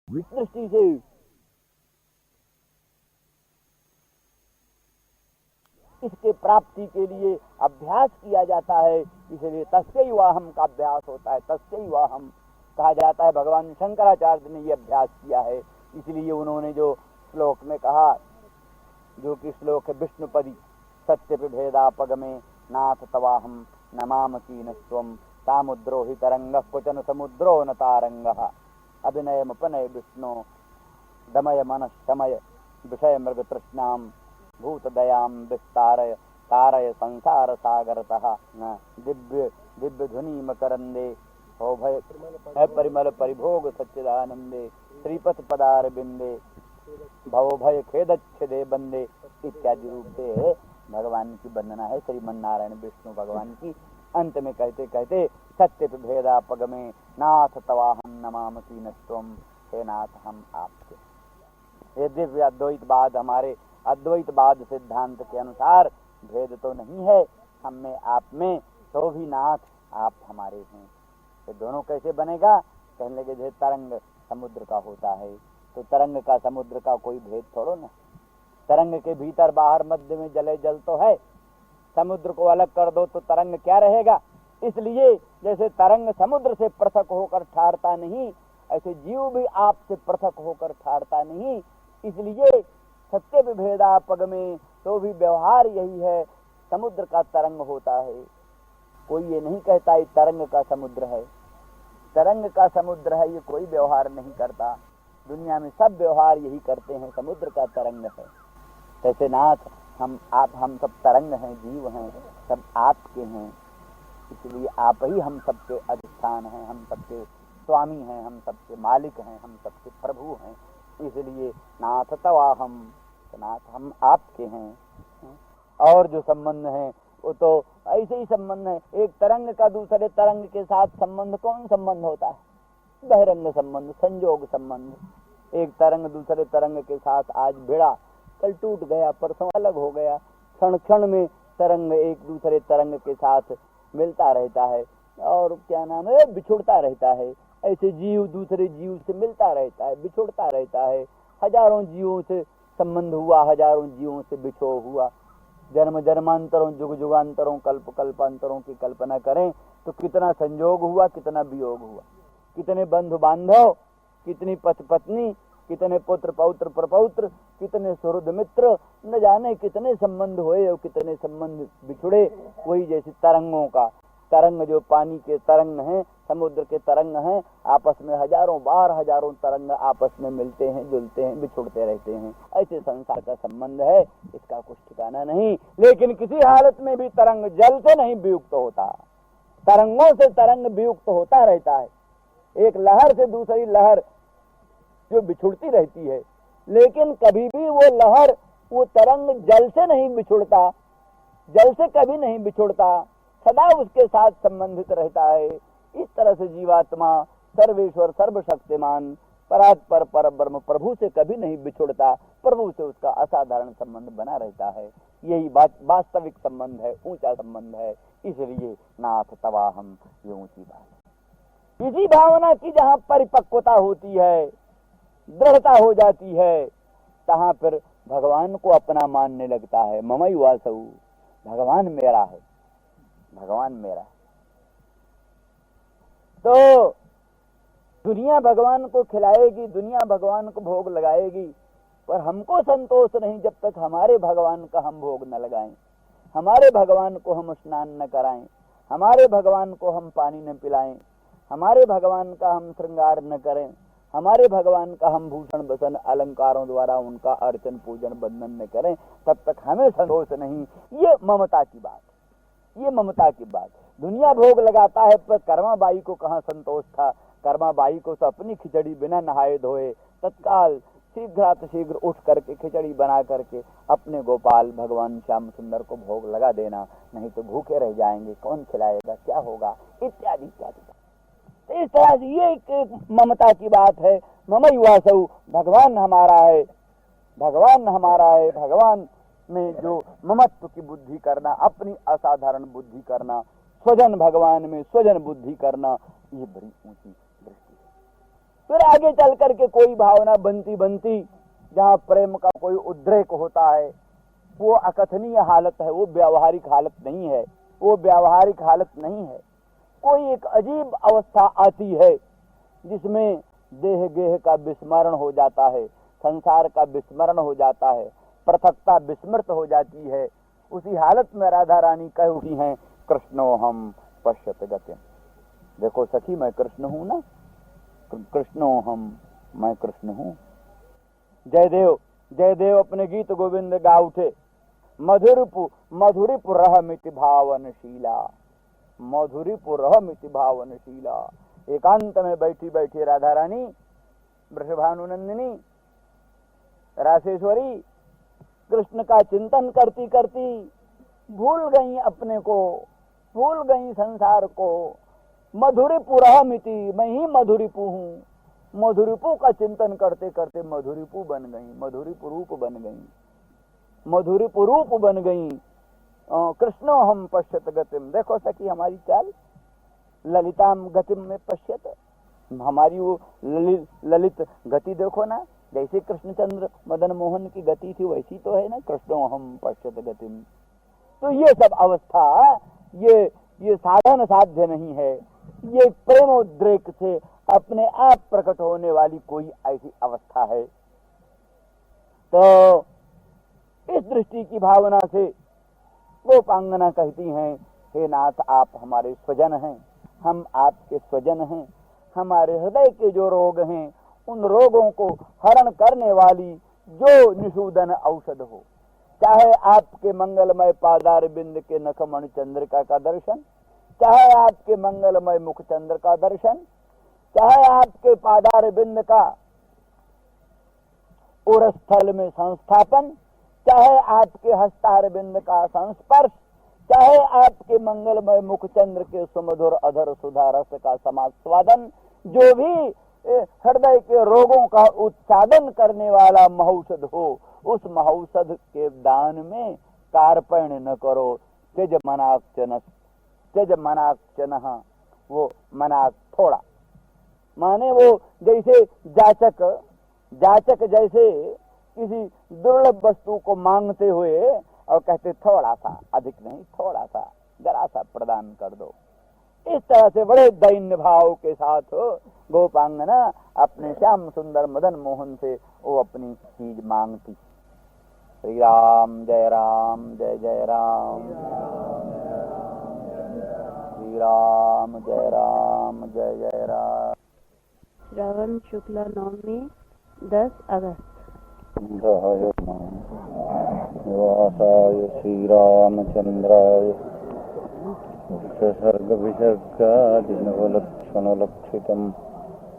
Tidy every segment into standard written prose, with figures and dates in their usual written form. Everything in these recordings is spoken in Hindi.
दृष्टि से इसके प्राप्ति के लिए अभ्यास किया जाता है। इसलिए तस्यैवाहम का अभ्यास होता है। तस्यैवाहम कहा जाता है। भगवान शंकराचार्य ने ये अभ्यास किया है। इसलिए उन्होंने जो श्लोक में कहा, जो कि श्लोक है विष्णुपदी सत्य विभेदापगमे नाथ तवाहम नमाम कीनस्त्वम सामुद्रो हि तरंगः क्वचन समुद्रो न तारंगः अभिनयमपनय विष्णु दमय मनः शमय विषय मृग तृष्णाम भूत दयाम विस्तारय तारय संसार सागरतः न दिव्य दिव्य ध्वनि मकरंदे भय परिमल परिभोग सच्चिदानंदे श्रीपथ पदार बिंदे भव भय खेदच्छेदे बंदे इत्यादि रूप से भगवान की वंदना है। श्रीमन नारायण विष्णु भगवान की अंत में कहते कहते सत्य भेदापगमे नाथ तवाहम नमाम कीनस्त्वम, हे नाथ हम आपके। ये दिव्य अद्वैतवाद हमारे अद्वैतवाद सिद्धांत के अनुसार भेद तो नहीं है हम में आप में, तो भी नाथ आप हमारे हैं। ये दोनों कैसे बनेगा? कहने लगे जैसे तरंग समुद्र का होता है तो तरंग का समुद्र का कोई भेद थोड़ो ना। तरंग के भीतर बाहर मध्य में जले जल तो है। समुद्र को अलग कर दो तो तरंग क्या रहेगा? इसलिए जैसे तरंग समुद्र से पृथक होकर ठहरता नहीं, ऐसे जीव भी आपसे पृथक होकर ठहरता नहीं। इसलिए सत्य विभेदापग में तो भी व्यवहार यही है, समुद्र का तरंग होता है। कोई ये नहीं कहता ये तरंग का समुद्र है, तरंग का समुद्र है, ये कोई व्यवहार नहीं करता। दुनिया में सब व्यवहार यही करते हैं, समुद्र का तरंग है। जैसे नाथ हम सब तरंग हैं, जीव हैं, सब आपके हैं। इसलिए आप ही हम सबके अधिष्ठान हैं, हम सबके स्वामी हैं, हम सबके मालिक हैं, हम सबके प्रभु हैं। इसलिए नाथ तवाहम, नाथ हम आपके हैं। और जो संबंध है वो तो ऐसे ही संबंध है। एक तरंग का दूसरे तरंग के साथ संबंध कौन संबंध होता है? बहिरंग संबंध, संयोग संबंध। एक तरंग दूसरे तरंग के साथ आज भिड़ा, कल टूट गया, परसों अलग हो गया। क्षण क्षण में तरंग एक दूसरे तरंग के साथ मिलता रहता है और क्या नाम है, बिछुड़ता रहता है। ऐसे जीव दूसरे जीव से मिलता रहता है, बिछुड़ता रहता है। हजारों जीवों से संबंध हुआ, हजारों जीवों से बिछोह हुआ। जन्म जन्मांतरों, जुग जुगांतरों, कल्प कल्पांतरों की कल्पना करें तो कितना संयोग हुआ, कितना वियोग हुआ, कितने बंधु बांधव, कितनी पति पत्नी, कितने पुत्र पौत्र प्रपौत्र, कितने सुहृद मित्र, न जाने कितने संबंध हुए और कितने संबंध बिछुड़े। वही जैसे तरंगों का, तरंग जो पानी के तरंग हैं, समुद्र के तरंग हैं, आपस में हजारों बार हजारों तरंग आपस में मिलते हैं, जुलते हैं, बिछुड़ते रहते हैं। ऐसे संसार का संबंध है, इसका कुछ ठिकाना नहीं। लेकिन किसी हालत में भी तरंग जल से नहीं वियुक्त होता, तरंगों से तरंग वियुक्त होता रहता है। एक लहर से दूसरी लहर जो बिछुड़ती रहती है, लेकिन कभी भी वो लहर, वो तरंग जल से नहीं बिछुड़ता, जल से कभी नहीं बिछुड़ता, सदा उसके साथ संबंधित रहता है। इस तरह से जीवात्मा सर्वेश्वर सर्वशक्तिमान परात्पर परब्रह्म प्रभु से कभी नहीं बिछुड़ता, प्रभु से उसका असाधारण संबंध बना रहता है। यही वास्तविक संबंध है, ऊंचा संबंध है। इसलिए नाथ तवाहम, ये ऊंची बात। इसी भावना की जहाँ परिपक्वता होती है, दृढ़ता हो जाती है, तहाँ फिर भगवान को अपना मानने लगता है। ममैवासौ, भगवान मेरा है, भगवान मेरा है। तो दुनिया भगवान को खिलाएगी, दुनिया भगवान को भोग लगाएगी, पर हमको संतोष नहीं जब तक हमारे भगवान का हम भोग न लगाएं, हमारे भगवान को हम स्नान न कराएं, हमारे भगवान को हम पानी न पिलाएं, हमारे भगवान का हम श्रृंगार न करें, हमारे भगवान का हम भूषण बसन अलंकारों द्वारा उनका अर्चन पूजन बंधन न करें, तब तक हमें संतोष नहीं। ये ममता की बात, ये ममता की बात। दुनिया भोग लगाता है, पर कर्माबाई को कहाँ संतोष था? कर्माबाई को तो अपनी खिचड़ी बिना नहाए धोए तत्काल शीघ्र उठ करके खिचड़ी बना करके अपने गोपाल भगवान श्याम सुंदर को भोग लगा देना, नहीं तो भूखे रह जाएंगे, कौन खिलाएगा, क्या होगा, इत्यादि इत्यादि। तो इस तरह से ये एक ममता की बात है। ममैवासौ, भगवान हमारा है, भगवान हमारा है। भगवान में जो ममत्व की बुद्धि करना, अपनी असाधारण बुद्धि करना, स्वजन भगवान में स्वजन बुद्धि करना, ये बड़ी ऊंची दृष्टि फिर आगे चल करके कोई भावना बनती बनती जहाँ प्रेम का कोई उद्रेक होता है, वो अकथनीय हालत है, वो व्यावहारिक हालत नहीं है, वो व्यावहारिक हालत नहीं है। कोई एक अजीब अवस्था आती है जिसमें देह गेह का विस्मरण हो जाता है, संसार का विस्मरण हो जाता है, पृथकता विस्मृत हो जाती है। उसी हालत में राधा रानी कह उठी हैं, कृष्णो हम पश्यत गतिम। देखो सखी, मैं कृष्ण हूं ना, कृष्णो हम, मैं कृष्ण हूं। जयदेव अपने गीत गोविंद गा उठे, मधुरिपु रह मिति भावनशीला, मधुरिपु रह मिति भावनशीला। एकांत में बैठी बैठी राधा रानी वृषभानुनंदिनी रासेश्वरी कृष्ण का चिंतन करती करती भूल गई अपने को, भूल गई संसार को। मधुरिपु रह मिति, मैं ही मधुरिपु हूँ। मधुरिपु का चिंतन करते करते मधुरिपु बन गई, मधुरिपु रूप बन गई, मधुरिपु रूप बन गई। कृष्णो हम पश्यत गतिम। देखो सखी हमारी चाल, ललिताम गतिम में पश्यत, हमारी वो ललित गति देखो ना, जैसे कृष्णचंद्र मदन मोहन की गति थी वैसी तो है ना, कृष्णो हम पश्यत गतिम। तो ये सब अवस्था ये साधन साध्य नहीं है, ये प्रेमोद्रेक से अपने आप प्रकट होने वाली कोई ऐसी अवस्था है। तो इस दृष्टि की भावना से गोपांगना कहती हैं, हे नाथ आप हमारे स्वजन हैं, हम आपके स्वजन हैं। हमारे हृदय के जो रोग हैं उन रोगों को हरण करने वाली जो निषूदन औषध हो, चाहे आपके मंगलमय पादार बिंद के नखमणि चंद्रिका का दर्शन, चाहे आपके मंगलमय मुख चंद्र का दर्शन, चाहे आपके पादार बिंद का उरस्थल में संस्थापन, चाहे आपके हस्तार बिंद का संस्पर्श, चाहे आपके मंगलमय मुख चंद्र के सुमधुर अधर सुधा रस का समास्वादन, जो भी हृदय के रोगों का उत्सादन करने वाला महौषध हो, उस महौषध के दान में कार्पण न करो। त्यज मनाक्चन, त्यज मनाक्चन, वो मनाक थोड़ा, माने वो जैसे जाचक जैसे किसी दुर्लभ वस्तु को मांगते हुए और कहते थोड़ा सा, अधिक नहीं, थोड़ा सा, जरा सा प्रदान कर दो। इस तरह से बड़े दैन्य भाव के साथ गोपांगना अपने श्याम सुंदर मदन मोहन से वो अपनी चीज मांगती। श्री राम जय राम, जय जय राम, श्री राम जय राम, जय जय राम। श्रावण शुक्ला नवमी 10 अगस्त। निवासाय श्री रामचंद्राय सर्ग विसर्गादिनवलक्षणलक्षितम्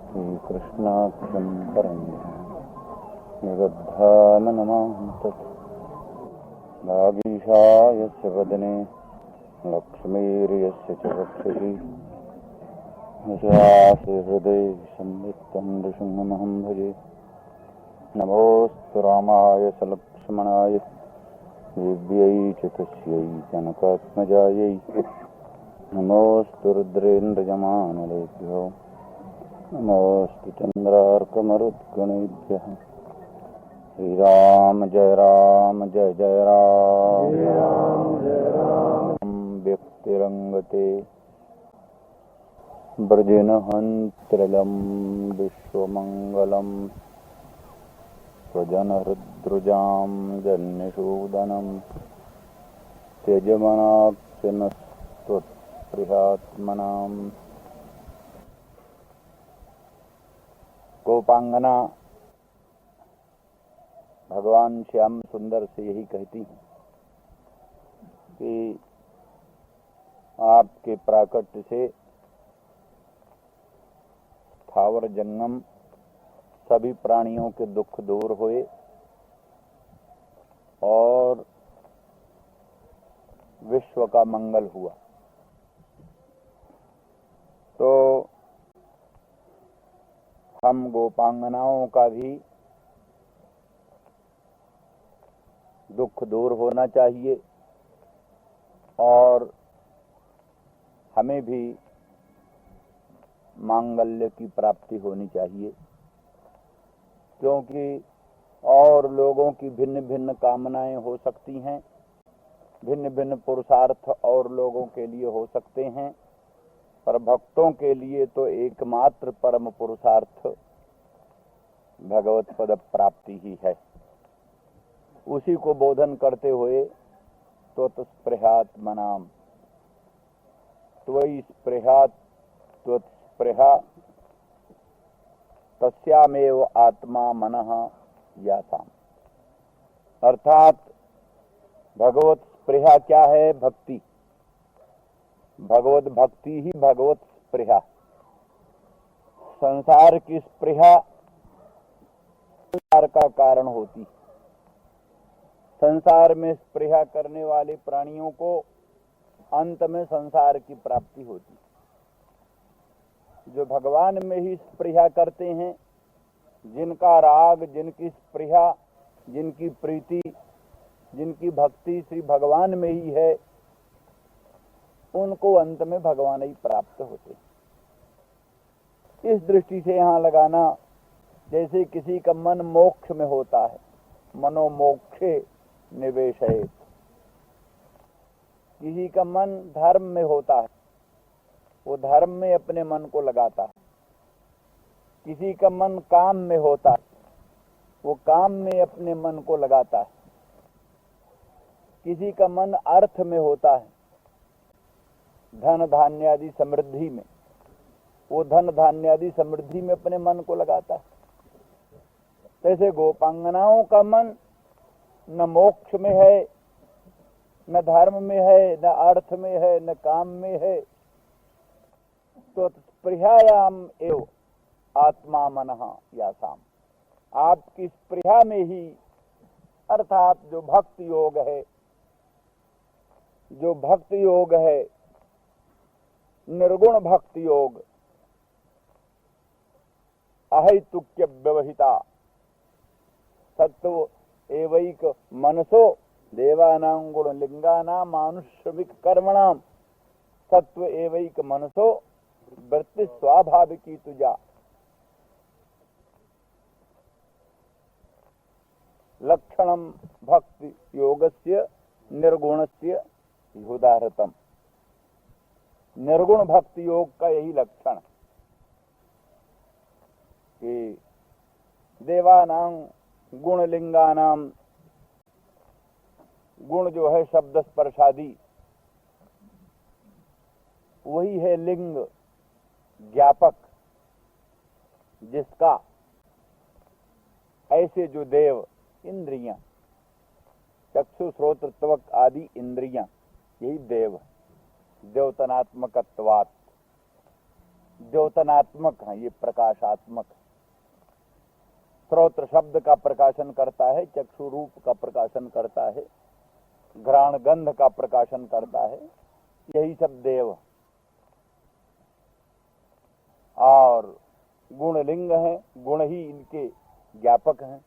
श्रीकृष्णाख्यं परं निबद्धाम नमामि तत्। वागीशायस्य वदने लक्ष्मीर्यस्य च वक्षसि यस्यास्य हृदये संवित्तं नृसिंहमहं भजे। नमोऽस्तु रामाय सलक्ष्मणाय दिव्यै च तस्यै जनकात्मजायै। नमोऽस्तु रुद्रेन्द्रजमानलेभ्यो, नमोऽस्तु चन्द्रार्कमरुद्गणेभ्यः। श्रीराम जय राम, जय जय राम, व्यक्तिरंगते ब्रजेनहन्त्रलं विश्वमङ्गलं स्वजनहृद्रुजां जन्यशूदनं त्यजमनाक्षनस्त्वत्प्रियात्मनाम्। गोपांगना भगवान श्याम सुंदर से यही कहती कि आपके प्राकट्य से स्थावर जंगम सभी प्राणियों के दुख दूर हुए और विश्व का मंगल हुआ। तो हम गोपांगनाओं का भी दुख दूर होना चाहिए और हमें भी मांगल्य की प्राप्ति होनी चाहिए, क्योंकि और लोगों की भिन्न भिन्न कामनाएं हो सकती हैं, भिन्न भिन्न पुरुषार्थ और लोगों के लिए हो सकते हैं, पर भक्तों के लिए तो एकमात्र परम पुरुषार्थ भगवत पद प्राप्ति ही है। उसी को बोधन करते हुए त्वत्स्पृहात्मनाम, त्वयि स्पृहात् त्वत्स्पृहा तस्यामेव आत्मा मनः यासाम। अर्थात भगवत स्पृहा क्या है? भक्ति। भगवत भक्ति ही भगवत स्पृहा। संसार की स्पृहा संसार का कारण होती। संसार में स्पृहा करने वाले प्राणियों को अंत में संसार की प्राप्ति होती। जो भगवान में ही स्पृहा करते हैं, जिनका राग, जिनकी स्पृहा, जिनकी प्रीति, जिनकी भक्ति श्री भगवान में ही है, उनको अंत में भगवान ही प्राप्त होते। इस दृष्टि से यहाँ लगाना, जैसे किसी का मन मोक्ष में होता है, मनोमोक्षे निवेशयेत्। किसी का मन धर्म में होता है, वो धर्म में अपने मन को लगाता है। किसी का मन काम में होता है, वो काम में अपने मन को लगाता है। किसी का मन अर्थ में होता है, धन धान्य आदि समृद्धि में, वो धन धान्य आदि समृद्धि में अपने मन को लगाता है। जैसे गोपांगनाओं का मन न मोक्ष में है, न धर्म में है, न अर्थ में है, न काम में है। तो स्पृहायाम एव आत्मा मनः यासाम। आपकी स्पृहा में ही, अर्थात जो भक्ति योग है, जो भक्ति योग है, निर्गुण भक्ति योग, अहैतुक्य व्यवहिता सत्व एवैक मनसो देवानां गुण लिंगानां मानुष्यविक कर्मणां सत्व एवैक मनसो वृत्ति स्वाभाविकी तुजा। लक्षणम भक्ति योगस्य निर्गुणस्य उदाहृतम। निर्गुण भक्ति योग का यही लक्षण कि देवानां गुणलिंगानाम, गुण जो है शब्द स्पर्शादि, वही है लिंग ज्ञापक, जिसका ऐसे जो देव इंद्रियां, चक्षु श्रोत्र त्वक आदि इंद्रियां, यही देव, द्योतनात्मकत्वात्, द्योतनात्मक है, ये प्रकाशात्मक। श्रोत्र शब्द का प्रकाशन करता है, चक्षु रूप का प्रकाशन करता है, घ्राण गंध का प्रकाशन करता है, यही सब देव। और गुण लिंग है, गुण ही इनके ज्ञापक हैं।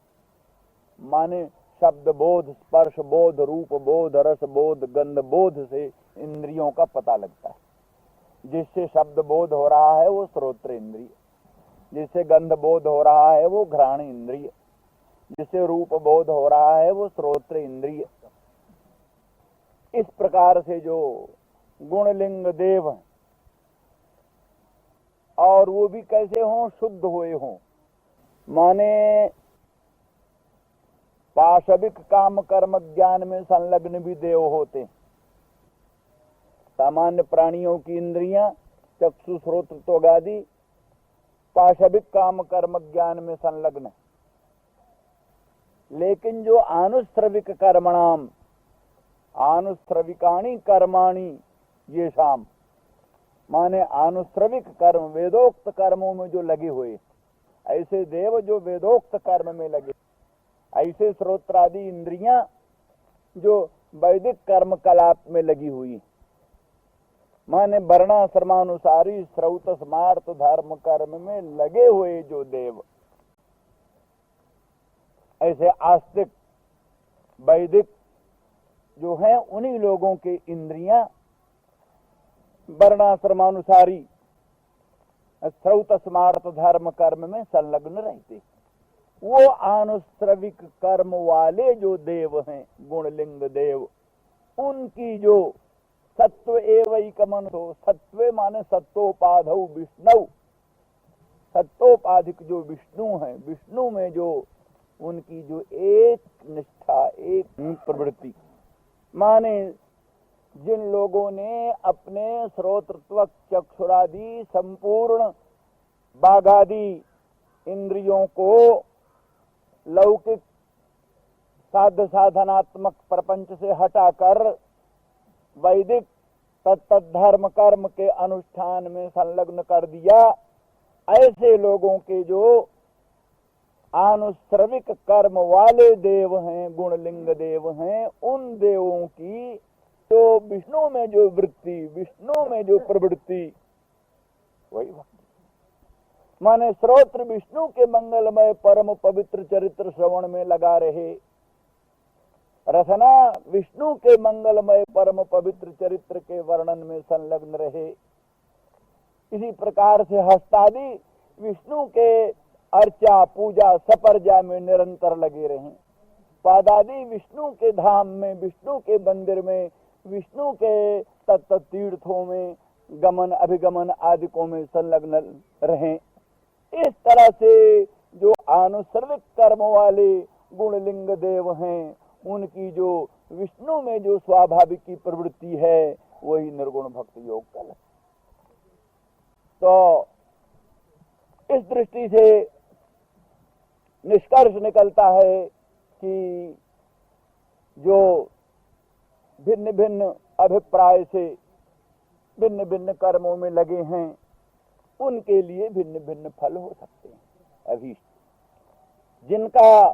माने शब्द बोध, स्पर्श बोध, रूप बोध, रस बोध, गंध बोध से इंद्रियों का पता लगता है। जिससे शब्द बोध हो रहा है वो श्रोत्र इंद्रिय, जिससे गंध बोध हो रहा है वो घ्राण इंद्रिय, जिससे रूप बोध हो रहा है वो श्रोत्र इंद्रिय। इस प्रकार से जो गुणलिंग देव हैं, और वो भी कैसे हों? शुद्ध हुए हों। माने पाशविक काम कर्म ज्ञान में संलग्न भी देव होते हैं। सामान्य प्राणियों की इंद्रियां चक्षु श्रोत्र त्वक आदि पाशविक काम कर्म ज्ञान में संलग्न है। लेकिन जो आनुश्रविक कर्मणाम, आनुश्रविकाणी कर्माणि ये शाम, माने आनुश्रविक कर्म, वेदोक्त कर्मों में जो लगे हुए, ऐसे देव जो वेदोक्त कर्म में लगे, ऐसे श्रोत्रादि इंद्रियां जो वैदिक कर्म कलाप में लगी हुई, माने वर्णाश्रमानुसारी श्रौत स्मार्त धर्म कर्म में लगे हुए जो देव, ऐसे आस्तिक वैदिक जो हैं, उन्हीं लोगों के इंद्रियां वर्णाश्रमानुसारी श्रौत स्मार्त धर्म कर्म में संलग्न रहते। वो आनुश्रविक कर्म वाले जो देव हैं, गुणलिंग देव, उनकी जो सत्व एवैकमन हो, सत्व माने सत्वोपाधौ विष्णु, सत्वोपाधिक जो विष्णु है, विष्णु में जो उनकी जो एक निष्ठा, एक प्रवृत्ति, माने जिन लोगों ने अपने श्रोत्रत्वक चक्षुरादि संपूर्ण बाघादि इंद्रियों को लौकिक साध साधनात्मक प्रपंच से हटाकर वैदिक तत्धर्म कर्म के अनुष्ठान में संलग्न कर दिया, ऐसे लोगों के जो आनुश्रविक कर्म वाले देव हैं, गुणलिंग देव हैं, उन देवों की जो विष्णु में जो वृत्ति, विष्णु में जो प्रवृत्ति, वही भक्ति। माने श्रोत्र विष्णु के मंगलमय परम पवित्र चरित्र श्रवण में लगा रहे, रसना विष्णु के मंगलमय परम पवित्र चरित्र के वर्णन में संलग्न रहे। इसी प्रकार से हस्तादि विष्णु के अर्चा पूजा सपर्जा में निरंतर लगे रहे। पादादि विष्णु के धाम में, विष्णु के मंदिर में, विष्णु के तत्त तीर्थों में गमन अभिगमन आदिकों में संलग्न रहें। इस तरह से जो आनुसर्विक कर्म वाले गुणलिंग देव हैं, उनकी जो विष्णु में जो स्वाभाविक की प्रवृत्ति है, वही निर्गुण भक्ति योग का लक्ष्य। तो इस दृष्टि से निष्कर्ष निकलता है कि जो भिन्न भिन्न अभिप्राय से भिन्न भिन्न कर्मों में लगे हैं, उनके लिए भिन्न भिन्न फल हो सकते हैं। अभी जिनका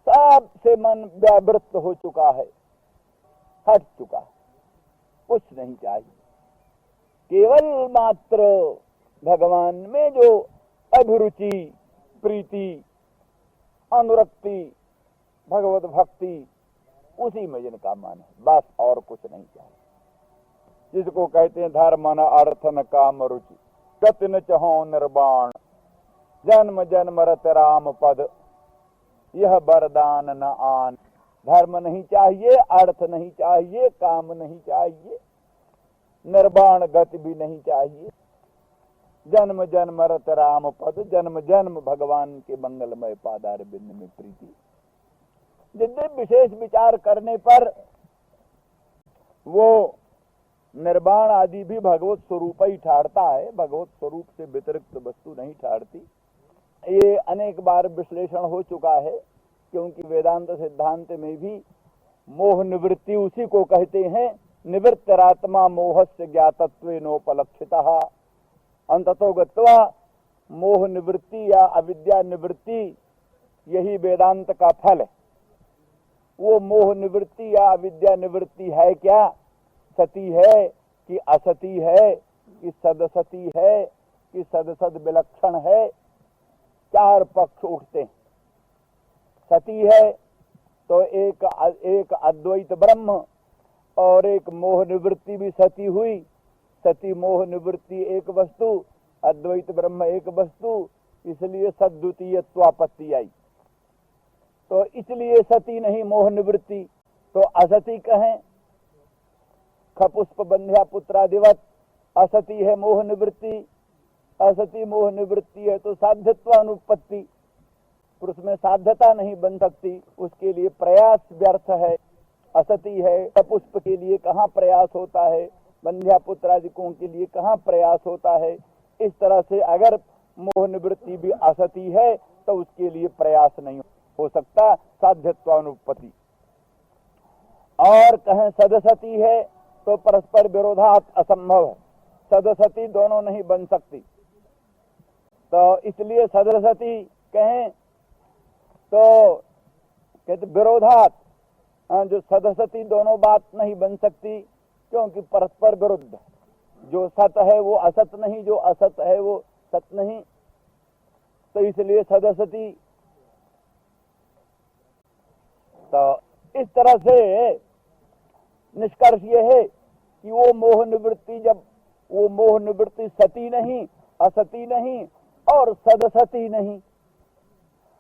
सबसे मन व्यावृत्त हो चुका है, हट चुका है, कुछ नहीं चाहिए, केवल मात्र भगवान में जो अभिरुचि, प्रीति, अनुरक्ति, भगवत भक्ति, उसी में जिनका मन है, बस और कुछ नहीं चाहिए। जिसको कहते हैं धर्म न अर्थ न काम रुचि, गति न चहो निर्वाण, जन्म जन्म रत राम पद, यह वरदान न आन। धर्म नहीं चाहिए, अर्थ नहीं चाहिए, काम नहीं चाहिए, निर्वाण गति भी नहीं चाहिए, जन्म जन्म रत राम पद, जन्म जन्म भगवान के मंगलमय पादार बिंद में प्रीति। जितने विशेष विचार करने पर वो निर्वाण आदि भी भगवत स्वरूप ही ठहरता है, भगवत स्वरूप से व्यतिरिक्त वस्तु नहीं ठहरती। ये अनेक बार विश्लेषण हो चुका है, क्योंकि वेदांत सिद्धांत में भी मोह निवृत्ति उसी को कहते हैं। निवृत्तरात्मा मोहस्य ज्ञातत्वेनोपलक्षितः। अंततो गत्वा मोह निवृत्ति या अविद्या निवृत्ति यही वेदांत का फल है। वो मोह निवृत्ति या अविद्या निवृत्ति है क्या? सती है कि असती है कि सदसती है कि सदसद विलक्षण है? चार पक्ष उठते हैं। सती है तो एक अद्वैत ब्रह्म और एक मोह निवृत्ति भी सती हुई। सती मोह निवृत्ति एक वस्तु, अद्वैत ब्रह्म एक वस्तु, इसलिए सद्वितीयत्वापत्ति आई। तो इसलिए सती नहीं मोह निवृत्ति, तो असती कहें। खपुष्प बंध्या पुत्रादिवत असती है मोह निवृत्ति। असती मोह निवृत्ति है तो साध्यत्व अनुपत्ति, पुरुष में साध्यता नहीं बन सकती, उसके लिए प्रयास व्यर्थ है। असती है, पुष्प के लिए कहाँ प्रयास होता है, बंध्या पुत्रादिकों के लिए कहाँ प्रयास होता है। इस तरह से अगर मोह निवृत्ति भी असती है तो उसके लिए प्रयास नहीं हो सकता, साध्यत्वानुपत्ति। और कहें सदसती है तो परस्पर विरोधात असंभव है, सदसती दोनों नहीं बन सकती। तो इसलिए सदसती कहें तो कहते विरोधात, जो सदसती दोनों बात नहीं बन सकती, क्योंकि परस्पर विरुद्ध। जो सत है वो असत नहीं, जो असत है वो सत नहीं, तो इसलिए सदसती। तो इस तरह से निष्कर्ष ये है कि वो मोह निवृत्ति, जब वो मोह निवृत्ति सती नहीं असती नहीं और सदसती नहीं।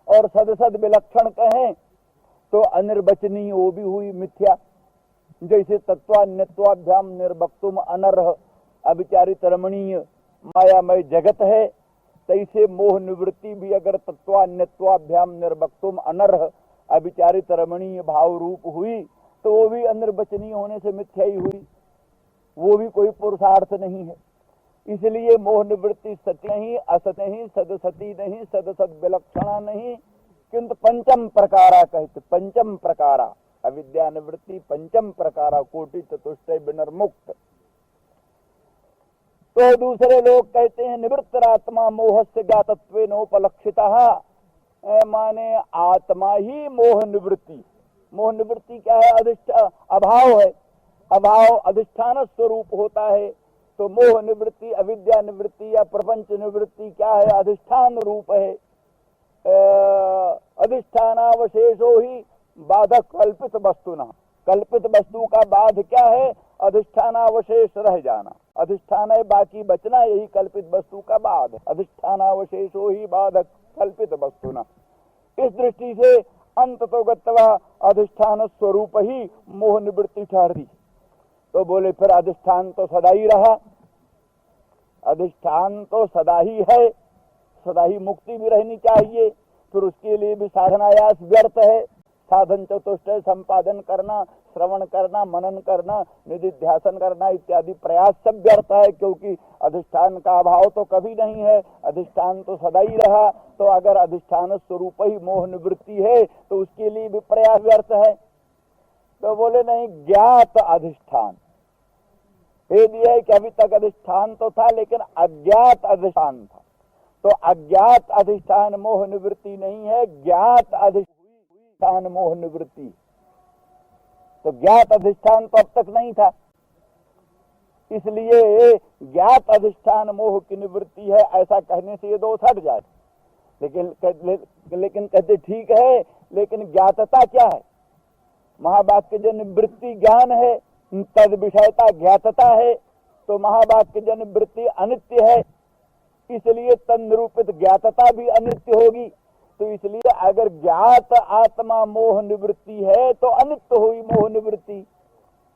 और सदसद विलक्षण कहें तो अनिर्वचनीय वो भी हुई मिथ्या। जैसे तत्वान्यत्वाभ्याम निर्वक्तुम अनर्ह अविचारित रमणीय मायामय जगत है, तैसे मोह निवृत्ति भी अगर तत्वान्यत्वाभ्याम निर्वक्तुम अनर्ह अविचारित रमणीय भाव रूप हुई तो वो भी अनिर्वचनीय होने से मिथ्या ही हुई, वो भी कोई पुरुषार्थ नहीं है। इसलिए मोह निवृत्ति सत्य नहीं, असत नहीं, सदसती नहीं, सदसद विलक्षणा नहीं, किंतु पंचम प्रकारा कहते। पंचम प्रकारा अविद्या निवृत्ति पंचम प्रकारा कोटि चतुष्टय विनर्मुक्त। तो दूसरे लोग कहते हैं निवृत्तरात्मा मोहस्य ज्ञातत्वेनोपलक्षितः, माने आत्मा ही मोह निवृत्ति। मोह निवृत्ति क्या है? अभाव है। अभाव अधिष्ठान स्वरूप होता है। तो मोह निवृत्ति, अविद्या निवृत्ति या प्रपंच निवृत्ति क्या है? अधिष्ठान रूप है। अधिष्ठानावशेषो ही बाधक कल्पित वस्तुना। कल्पित वस्तु का बाध क्या है? अधिष्ठानावशेष रह जाना। अधिष्ठान है बाकी बचना, यही कल्पित वस्तु का बाध है। अधिष्ठानावशेषो ही बाधक कल्पित वस्तुना। इस दृष्टि से अंततोगत्वा अधिष्ठान स्वरूप ही मोह निवृत्ति ठहरती। तो बोले फिर अधिष्ठान तो सदा ही रहा, अधिष्ठान तो सदा ही है, सदा ही मुक्ति भी रहनी चाहिए। फिर उसके लिए भी साधनायास व्यर्थ है। साधन चतुष्टय संपादन करना, श्रवण करना, मनन करना, निधिध्यासन करना इत्यादि प्रयास सब व्यर्थ है, क्योंकि अधिष्ठान का अभाव तो कभी नहीं है, अधिष्ठान तो सदा ही रहा। तो अगर अधिष्ठान स्वरूप ही मोह निवृत्ति है तो उसके लिए भी प्रयास व्यर्थ है। तो बोले नहीं, ज्ञात अधिष्ठान भेद यह है कि अभी तक अधिष्ठान तो था लेकिन अज्ञात अधिष्ठान था। तो अज्ञात अधिष्ठान मोह निवृत्ति नहीं है, ज्ञात अधिष्ठान मोह निवृत्ति। तो ज्ञात अधिष्ठान तो अब तक नहीं था, इसलिए ज्ञात अधिष्ठान मोह की निवृत्ति है, ऐसा कहने से ये दोष हट जाए। लेकिन कहते ठीक है, लेकिन ज्ञातता क्या है? महावाक्य जन वृत्ति ज्ञान है, तद विषयता ज्ञातता है। तो महावाक्य जन वृत्ति अनित्य है, इसलिए तन्निरूपित ज्ञातता भी अनित्य होगी। तो इसलिए अगर ज्ञात आत्मा मोह निवृत्ति है तो अनित्य हुई मोह निवृत्ति।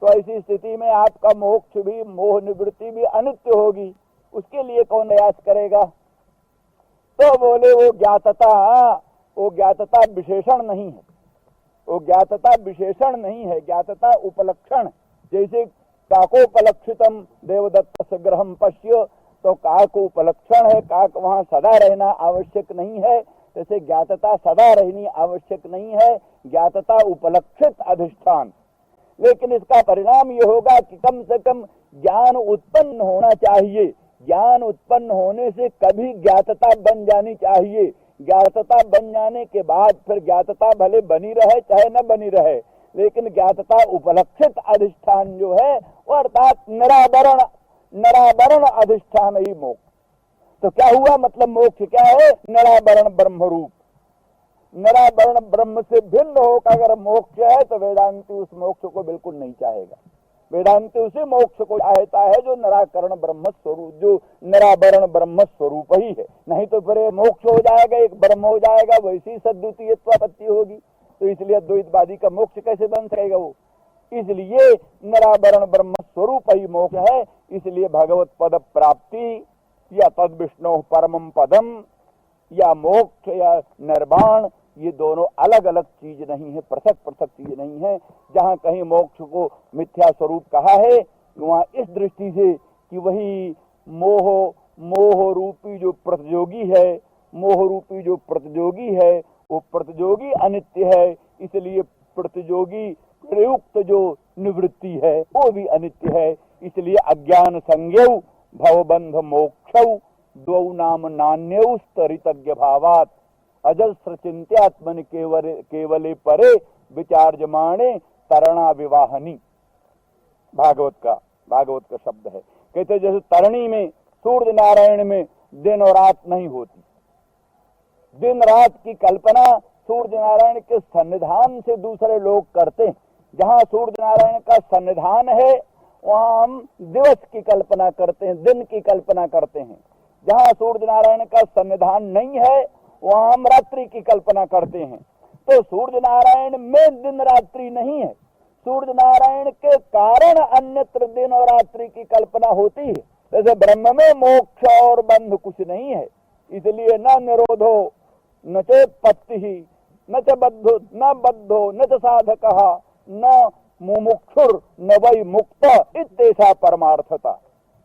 तो ऐसी स्थिति में आपका मोक्ष भी, मोह निवृत्ति भी अनित्य होगी। उसके लिए कौन प्रयास करेगा? तो बोले वो ज्ञातता विशेषण नहीं है, वो ज्ञातता विशेषण नहीं है, ज्ञातता उपलक्षण। जैसे काकोपलक्षितम देवदत्त से ग्रहम पश्य, तो काक उपलक्षण है, काक वहां सदा रहना आवश्यक नहीं है। जैसे ज्ञातता सदा रहनी आवश्यक नहीं है, ज्ञातता उपलक्षित अधिष्ठान। लेकिन इसका परिणाम ये होगा कि कम से कम ज्ञान उत्पन्न होना चाहिए। ज्ञान उत्पन्न होने से कभी ज्ञातता बन जानी चाहिए। ज्ञातता बन जाने के बाद फिर ज्ञातता भले बनी रहे चाहे न बनी रहे, लेकिन ज्ञातता उपलक्षित अधिष्ठान जो है वो अर्थात निरावरण अधिष्ठान ही मोक्ष। तो क्या हुआ? मतलब मोक्ष क्या है? निरावरण ब्रह्म रूप। निरावरण ब्रह्म से भिन्न होकर अगर मोक्ष है तो वेदांती उस मोक्ष को बिल्कुल नहीं चाहेगा। वेदांती उसी मोक्ष को चाहता है जो निराकरण ब्रह्म स्वरूप, जो निरावरण ब्रह्म स्वरूप ही है। नहीं तो फिर मोक्ष हो जाएगा, एक ब्रह्म हो जाएगा, वैसी सद्वितीयत्वापत्ति होगी। तो इसलिए अद्वैतवादी का मोक्ष कैसे बन सकेगा वो? इसलिए निरावरण ब्रह्म स्वरूप ही मोक्ष है। इसलिए भगवत पद प्राप्ति या तद विष्णु परमम पदम या मोक्ष या निर्वाण, ये दोनों अलग अलग चीज नहीं है, पृथक पृथक चीज नहीं है। जहाँ कहीं मोक्ष को मिथ्या स्वरूप कहा है, वहाँ इस दृष्टि से कि वही मोह रूपी जो प्रतियोगी है, मोह रूपी जो प्रतियोगी है वो प्रतियोगी अनित्य है। इसलिए प्रतियोगी प्रयुक्त जो निवृत्ति है वो भी अनित्य है। इसलिए अज्ञान संज्ञौ भवबंध मोक्षौ द्वौ नाम नान्यौ स्तरितज्ञ भावात अजस्र चिंत्यात्मन केवले परे विचार्यमाणे तरणा विवाहनी। भागवत का शब्द है। कहते जैसे तरणी में, सूर्य नारायण में दिन और रात नहीं होती। दिन रात की कल्पना सूर्य नारायण के सन्निधान से दूसरे लोग करते हैं। जहाँ सूर्य नारायण का सन्निधान है वहाँ हम दिवस की कल्पना करते हैं, दिन की कल्पना करते हैं। जहाँ सूर्य नारायण का सन्निधान नहीं है वहां हम रात्रि की कल्पना करते हैं। तो सूर्य नारायण में दिन रात्रि नहीं है, सूर्य नारायण के कारण अन्यत्र दिन और रात्रि की कल्पना होती है। जैसे ब्रह्म में मोक्ष और बंध कुछ नहीं है, इसलिए न निरोधो न चोत्पत्ति न च बद्धो न बद्धो न च साधक न मुमुक्षुर न वै मुक्त इत्येषा परमार्थता।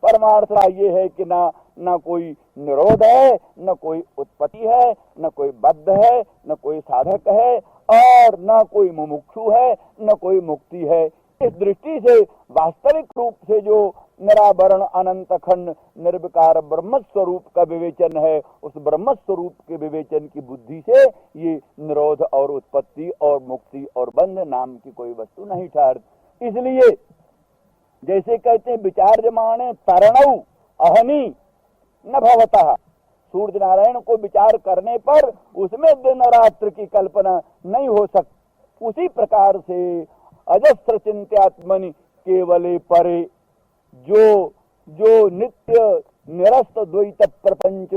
परमार्थता ये है कि ना कोई निरोध है, न कोई उत्पत्ति है, न कोई बद्ध है, न कोई साधक है और न कोई मुमुक्षु है, न कोई मुक्ति है। इस दृष्टि से वास्तविक रूप से जो निरावरण अनंत अखंड निर्विकार ब्रह्म स्वरूप का विवेचन है, उस ब्रह्म स्वरूप के विवेचन की बुद्धि से ये निरोध और उत्पत्ति और मुक्ति और बंध नाम की कोई वस्तु नहीं ठहरती। इसलिए जैसे कहते हैं विचार्यमाणे तरणौ अहनी न भवतः, सूर्य नारायण को विचार करने पर उसमें दिन और रात्र की कल्पना नहीं हो सकती। उसी प्रकार से अजस्र चिंत्यात्मनि केवले परे जो नित्य निरस्त द्वैत प्रपंच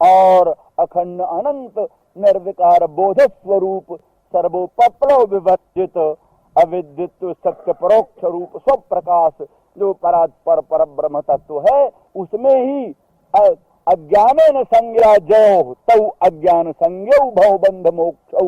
और अखंड अनंत निर्विकार बोध स्वरूप सर्वोपप्लव विवर्जित अविद्युत सत्य परोक्ष रूप स्वप्रकाश जो परात्पर पर ब्रह्म तत्व है, उसमें ही अज्ञानेन संज्ञा जयो तौ अज्ञान संज्ञौ भवबंध मोक्षौ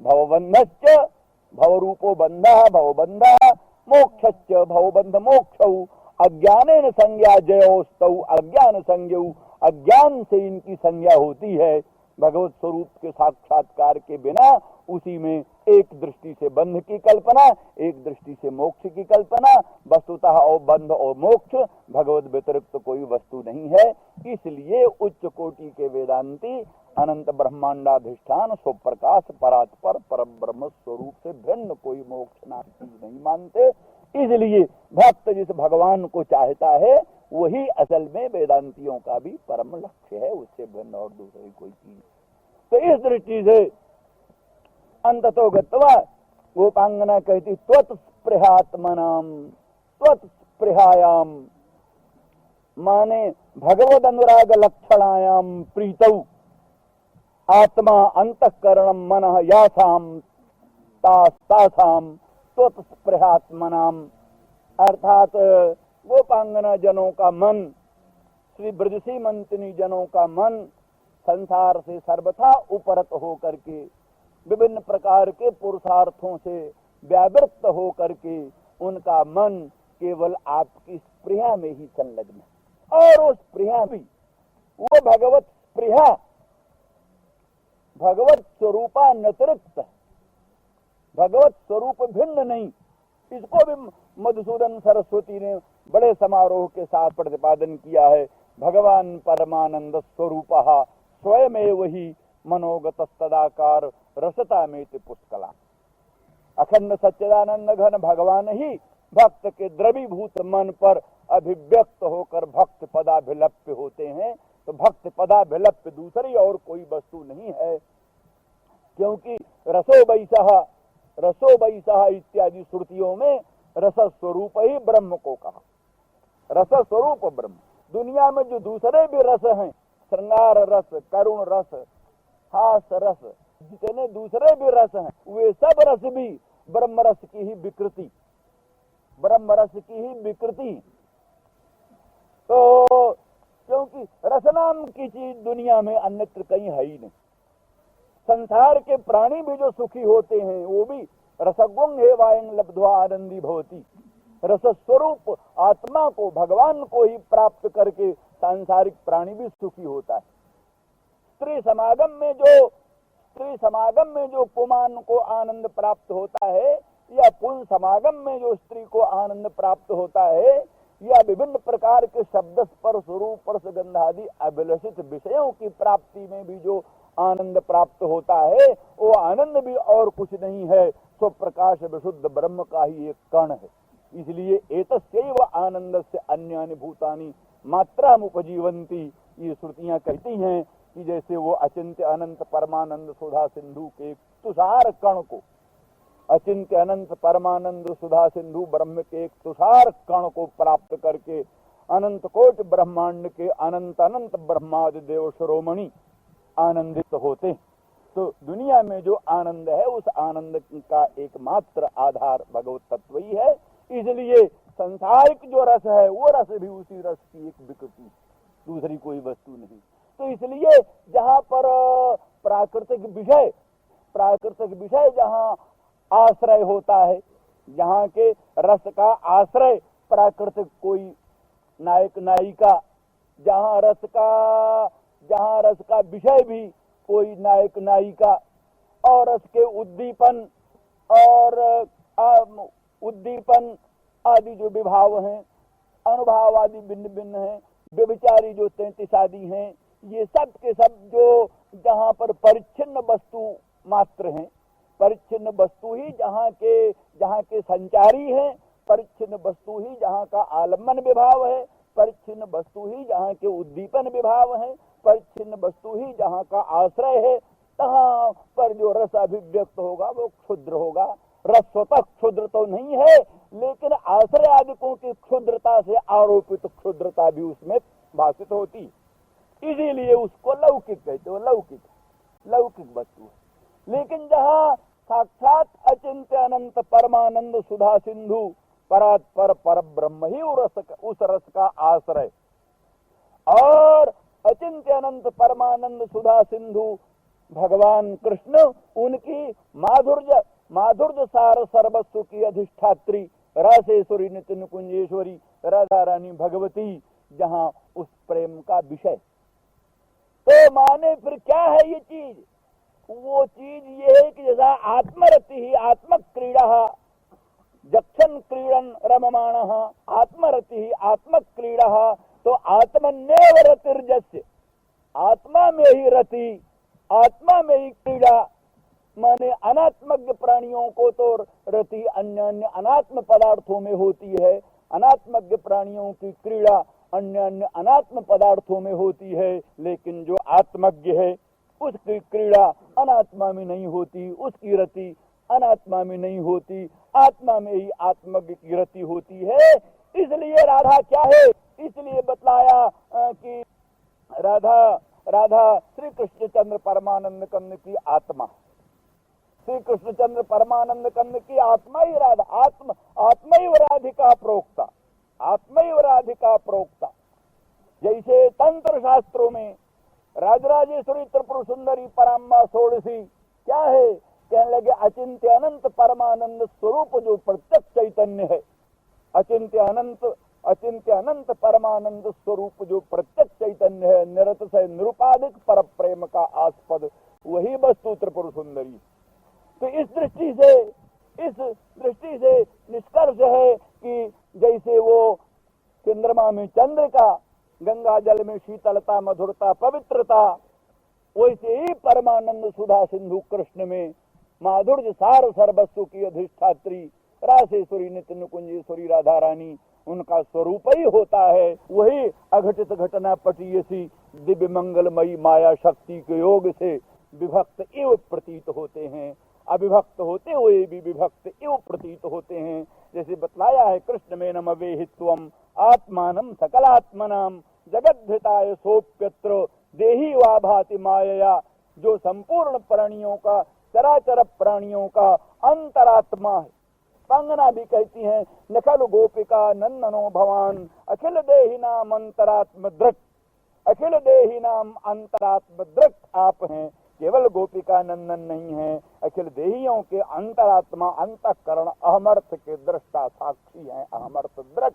भवबंधश्च भवरूपो बंधः भवबंधः मोक्षश्च भवबंध मोक्षौ अज्ञानेन संज्ञा जयोस्तौ अज्ञान संज्ञौ, अज्ञान से इनकी संज्ञा होती है। भगवत स्वरूप के साक्षात्कार के बिना उसी में एक दृष्टि से बंध की कल्पना, एक दृष्टि से मोक्ष की कल्पना, वस्तुतः और बंध और मोक्ष भगवत व्यतिरिक्त कोई वस्तु नहीं है। इसलिए उच्च कोटि के वेदांती अनंत ब्रह्मांडाधिष्ठान स्वप्रकाश परात्पर परम ब्रह्म स्वरूप से भिन्न कोई मोक्ष नाम चीज नहीं मानते। इसलिए भक्त जिस भगवान को चाहता है वही असल में वेदांतियों का भी परम लक्ष्य है, उससे भिन्न और दूसरी कोई चीज। तो इस दृष्टि से अंततो गत्वा गोपांगना कहती त्वत्स्पृहात्मनाम त्वत्स्पृहायाम माने भगवद अनुराग लक्षणायाम प्रीतौ आत्मा अंतःकरणम मनः यासाम तासाम त्वत्स्पृहात्मनाम, अर्थात गोपांगना जनों का मन, श्री ब्रजसी मंतिनी जनों का मन संसार से सर्वथा उपरत हो करके विभिन्न प्रकार के पुरुषार्थों से व्यावृत्त हो करके उनका मन केवल आपकी स्पृहा में ही संलग्न है। और उस स्पृहा भी वो भगवत स्पृहा भगवत स्वरूपानतिरिक्त, भगवत स्वरूप भिन्न नहीं। इसको भी मधुसूदन सरस्वती ने बड़े समारोह के साथ प्रतिपादन किया है। भगवान परमानंद स्वरूपः स्वयमेव ही मनोगत तदाकार रसता में पुष्कला। अखंड सच्चिदानंद घन भगवान ही भक्त के द्रवीभूत मन पर अभिव्यक्त होकर भक्त पदाभिलप्य होते हैं। तो भक्त पदाभिलप्य दूसरी और कोई वस्तु नहीं है, क्योंकि रसो वैसः इत्यादि श्रुतियों में रस स्वरूप ही ब्रह्म को कहा। रस स्वरूप ब्रह्म। दुनिया में जो दूसरे भी रस हैं, श्रृंगार रस, करुण रस, हास रस, जितने दूसरे भी रस हैं, वे सब रस भी ब्रह्म रस की ही विकृति, ब्रह्म रस की ही विकृति। तो क्योंकि रस नाम की चीज दुनिया में अन्यत्र कहीं है ही नहीं। संसार के प्राणी भी जो सुखी होते हैं वो भी रसगुण हेवायं लब्ध्वा आनंदी भवति, रस स्वरूप आत्मा को भगवान को ही प्राप्त करके सांसारिक प्राणी भी सुखी होता है। स्त्री समागम में जो पुमान को आनंद प्राप्त होता है, या पुन समागम में जो स्त्री को आनंद प्राप्त होता है, या विभिन्न प्रकार के शब्द स्पर्श रूप रस गंधादि अभिलषित विषयों की प्राप्ति में भी जो आनंद प्राप्त होता है, वो आनंद भी और कुछ नहीं है, स्वप्रकाश विशुद्ध ब्रह्म का ही एक कण है। इसलिए एतस्यैव आनंदस्य अन्यानि भूतानि मात्राम उपजीवन्ति, ये श्रुतियां कहती हैं कि जैसे वो अचिंत्य अनंत परमानंद सुधा सिंधु के तुषार कण को, अचिंत्य अनंत परमानंद सुधा सिंधु ब्रह्म के एक तुषार कण को प्राप्त करके अनंत कोट ब्रह्मांड के अनंत अनंत ब्रह्मादि देव शिरोमणि आनंदित होते। तो दुनिया में जो आनंद है उस आनंद का एकमात्र आधार भगवत तत्व ही है। इसलिए संसारिक जो रस है वो रस भी उसी रस की एक विकृति, दूसरी कोई वस्तु नहीं। तो इसलिए जहाँ पर प्राकृतिक विषय जहाँ आश्रय होता है, जहाँ के रस का आश्रय प्राकृतिक कोई नायक नायिका, जहाँ रस का विषय भी कोई नायक नायिका, और रस के उद्दीपन आदि जो विभाव हैं, अनुभाव आदि भिन्न भिन्न हैं, व्यभिचारी जो 33 आदि हैं, ये सब के सब जो जहाँ पर परिच्छिन्न वस्तु मात्र हैं, परिच्छिन्न वस्तु ही जहाँ के संचारी हैं, परिच्छिन्न वस्तु ही जहाँ का आलम्बन विभाव है, परिच्छिन्न वस्तु ही जहाँ के उद्दीपन विभाव है, परिच्छिन्न वस्तु ही जहाँ का आश्रय है, तहाँ पर जो रस अभिव्यक्त होगा वो क्षुद्र होगा। रस स्वतः क्षुद्र तो नहीं है, लेकिन आश्रय आदिकों की क्षुद्रता से आरोपित क्षुद्रता भी उसमें भाषित होती, इसीलिए उसको लौकिक कहते हो। लौकिक वस्तु है। लेकिन जहाँ साक्षात अचिंत्य अनंत परमानंद सुधा सिंधु परात्पर पर ब्रह्म ही उस रस का आश्रय, और अचिंत्य अनंत परमानंद सुधा सिंधु भगवान कृष्ण, उनकी माधुर्य सार सर्वस्व की अधिष्ठात्री रासेश्वरी नित्य निकुंजेश्वरी राधा रानी भगवती, जहाँ उस प्रेम का विषय। तो माने फिर क्या है ये चीज? वो चीज ये है कि जैसा आत्मरति ही आत्मक क्रीड़ा, जक्षन क्रीड़न रममाण, आत्मरति ही आत्मक क्रीड़ा, तो आत्मन्येव रतिर्जस्य, आत्मा में ही रति, आत्मा में ही क्रीड़ा। माने अनात्मज्ञ प्राणियों को तो रति अन्य अन्य अनात्म पदार्थों में होती है, अनात्मज्ञ प्राणियों की क्रीड़ा अन्य अन्य अनात्म पदार्थों में होती है, लेकिन जो आत्मज्ञ है उसकी क्रीड़ा अनात्मा में नहीं होती, उसकी रति अनात्मा में नहीं होती, आत्मा में ही आत्मज्ञ की रति होती है। इसलिए राधा क्या है? इसलिए बतलाया कि राधा श्री कृष्णचंद्र परमानंद कंद की आत्मा, श्री कृष्णचंद्र परमानंद कंद की आत्मा ही राधा, आत्मैव राधिका प्रोक्ता, आत्मैव राधिका प्रोक्ता। जैसे तंत्र शास्त्रों में राजराजेश्वरी त्रिपुर सुंदरी पराम्बा षोडशी क्या है? कहने लगे अचिंत्य अनंत परमानंद स्वरूप जो प्रत्यक्ष चैतन्य है, अचिंत्य अनंत परमानंद स्वरूप जो प्रत्यक्ष चैतन्य है, निरत से निरुपाधिक पर प्रेम का आस्पद, वही वस्तु त्रिपुर सुंदरी। तो इस दृष्टि से निष्कर्ष है कि जैसे वो चंद्रमा में चंद्र का, गंगा जल में शीतलता मधुरता पवित्रता, वैसे ही परमानंद सुधा सिंधु कृष्ण में माधुर्य सार सर्वस्व की अधिष्ठात्री रासेश्वरी नित्य निकुंजेश्वरी राधा रानी, उनका स्वरूप ही होता है। वही अघटित घटना पटीयसी दिव्य मंगलमयी माया शक्ति के योग से विभक्त एवं प्रतीत होते हैं, अविभक्त होते हुए भी विभक्त एवं प्रतीत होते हैं। जैसे बतलाया है कृष्ण में नम वेहित्वम आत्मानम सकलात्मनाम जगद्धिताय सोप्यत्र देही वा भाति मायया, जो संपूर्ण प्राणियों का, चराचर प्राणियों का अंतरात्मा है। पंगना भी कहती है नखल गोपिका नंदनो भवान अखिल देही नाम अंतरात्म दृक, अखिल देही नाम अंतरात्म दृक आप हैं, केवल गोपिका नंदन नहीं है, अखिल देहियों के अंतरात्मा अंतःकरण अहमर्थ के दृष्टा साक्षी हैं, अहमर्थ दृक।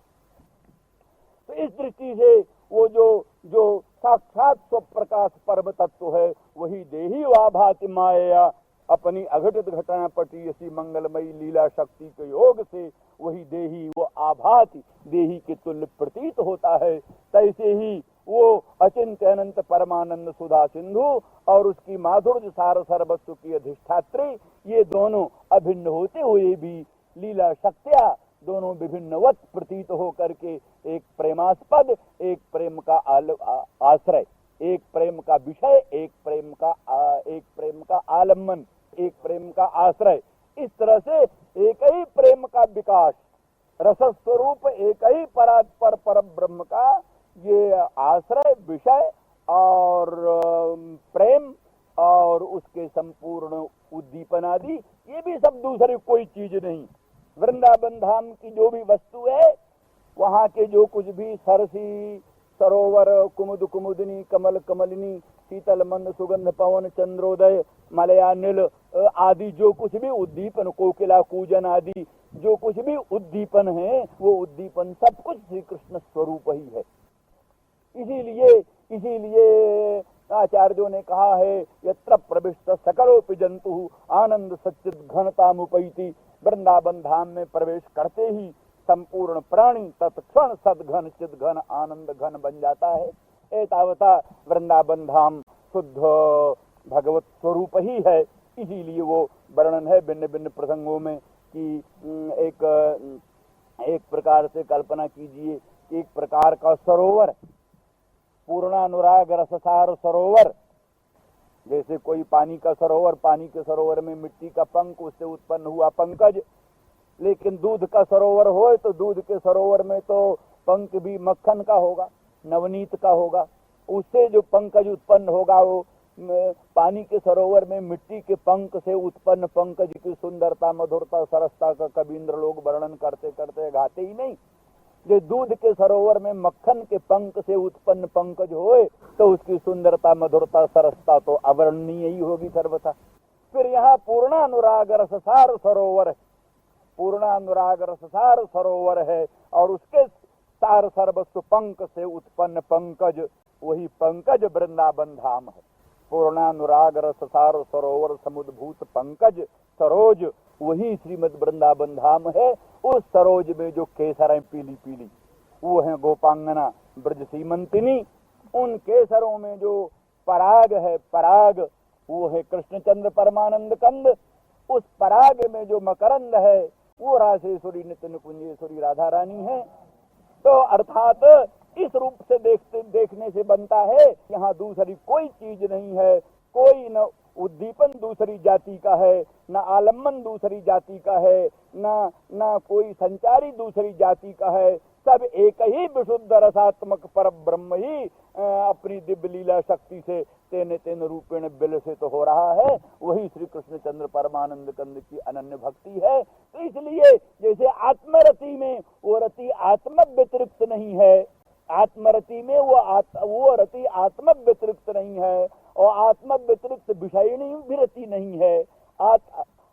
तो इस दृष्टि से वो जो साक्षात स्वप्रकाश परम तत्व है, वही देही वा भाति माया, अपनी अघटित घटना पटीयसी मंगलमयी लीला शक्ति के योग से वही देही वो आभाति देही के तुल्य प्रतीत होता है। तैसे ही वो अचिंत्य अनंत परमानंद सुधा सिंधु और उसकी माधुर्य सार सर्वस्व की अधिष्ठात्री, ये दोनों अभिन्न होते हुए भी लीला शक्तियां दोनों विभिन्नवत प्रतीत हो करके एक प्रेमास्पद, एक प्रेम का आश्रय, एक प्रेम का विषय, एक प्रेम का आलम्बन, एक प्रेम का आश्रय, इस तरह से एक ही प्रेम का विकास, रसस्वरूप एक ही परात्पर पर ब्रह्म का ये आश्रय, विषय और प्रेम और उसके संपूर्ण उद्दीपन आदि, ये भी सब दूसरी कोई चीज नहीं। वृंदावन धाम की जो भी वस्तु है, वहाँ के जो कुछ भी सरसी, सरोवर, कुमुद कुमुदनी, कमल कमलिनी, शीतल मंद सुगंध, पवन चंद्रोदय, मलया नील आदि जो कुछ भी उद्दीपन, कोकिला कूजन आदि जो कुछ भी उद्दीपन है, वो उद्दीपन सब कुछ श्री कृष्ण स्वरूप ही है। इसीलिए आचार्यों ने कहा है, यत्र प्रविष्ट सकलोपि जंतु आनंद सच्चिद घनतामुपैति। वृंदावन धाम में प्रवेश करते ही संपूर्ण प्राणी तत्क्षण सदघन चिदघन आनंद घन बन जाता है। एतावता वृंदावन धाम शुद्ध भगवत स्वरूप ही है। इसीलिए वो वर्णन है भिन्न भिन्न प्रसंगों में कि एक प्रकार से कल्पना कीजिए, एक प्रकार का सरोवर, पूर्णानुराग रससार सरोवर, जैसे कोई पानी का सरोवर, पानी के सरोवर में मिट्टी का पंख, उससे उत्पन्न हुआ पंकज। लेकिन दूध का सरोवर हो तो दूध के सरोवर में तो पंख भी मक्खन का होगा, नवनीत का होगा। उससे जो पंकज उत्पन्न होगा वो पानी के सरोवर में मिट्टी के पंख से उत्पन्न पंकज की सुंदरता, मधुरता, सरसता का कबींद्र लोग वर्णन करते करते गाते ही नहीं। जो दूध के सरोवर में मक्खन के पंख से उत्पन्न पंकज होए तो उसकी सुंदरता, मधुरता, सरसता तो अवर्णनीय ही होगी सर्वथा। फिर यहाँ पूर्णानुराग रससार सरोवर, पूर्णानुराग रससार सरोवर है और उसके सार सर्वस्व पंख से उत्पन्न पंकज, वही पंकज वृंदावन धाम है। पूर्णानुराग रससार सरोवर समुद्भूत पंकज सरोज, वही श्रीमद वृंदावन धाम है। उस सरोज में जो केसर है पीली पीली, वो है गोपांगना ब्रज सीमंतिनी। उन केसरों में जो पराग है, पराग वो है कृष्णचंद्र परमानंद कंद। उस पराग में जो मकरंद है वो रासेश्वरी नित्य निकुंजेश्वरी राधा रानी है। तो अर्थात इस रूप से देखने से बनता है, यहाँ दूसरी कोई चीज नहीं है। कोई न उद्दीपन दूसरी जाति का है, न आलम्बन दूसरी जाति का है, न कोई संचारी दूसरी जाति का है। सब एक ही विशुद्ध रसात्मक पर ब्रह्म ही अपनी दिव्य लीला शक्ति से तेन तेन रूपेण विलसित हो रहा है। वही श्री कृष्ण चंद्र परमानंद कंद की अनन्य भक्ति है। तो इसलिए जैसे आत्मरति में वो रति आत्म व्यतिरिक्त नहीं है, आत्मरति में वो रति आत्म व्यतिरिक्त नहीं है और आत्म व्यतिरिक्त विषयिणी भी रति नहीं है,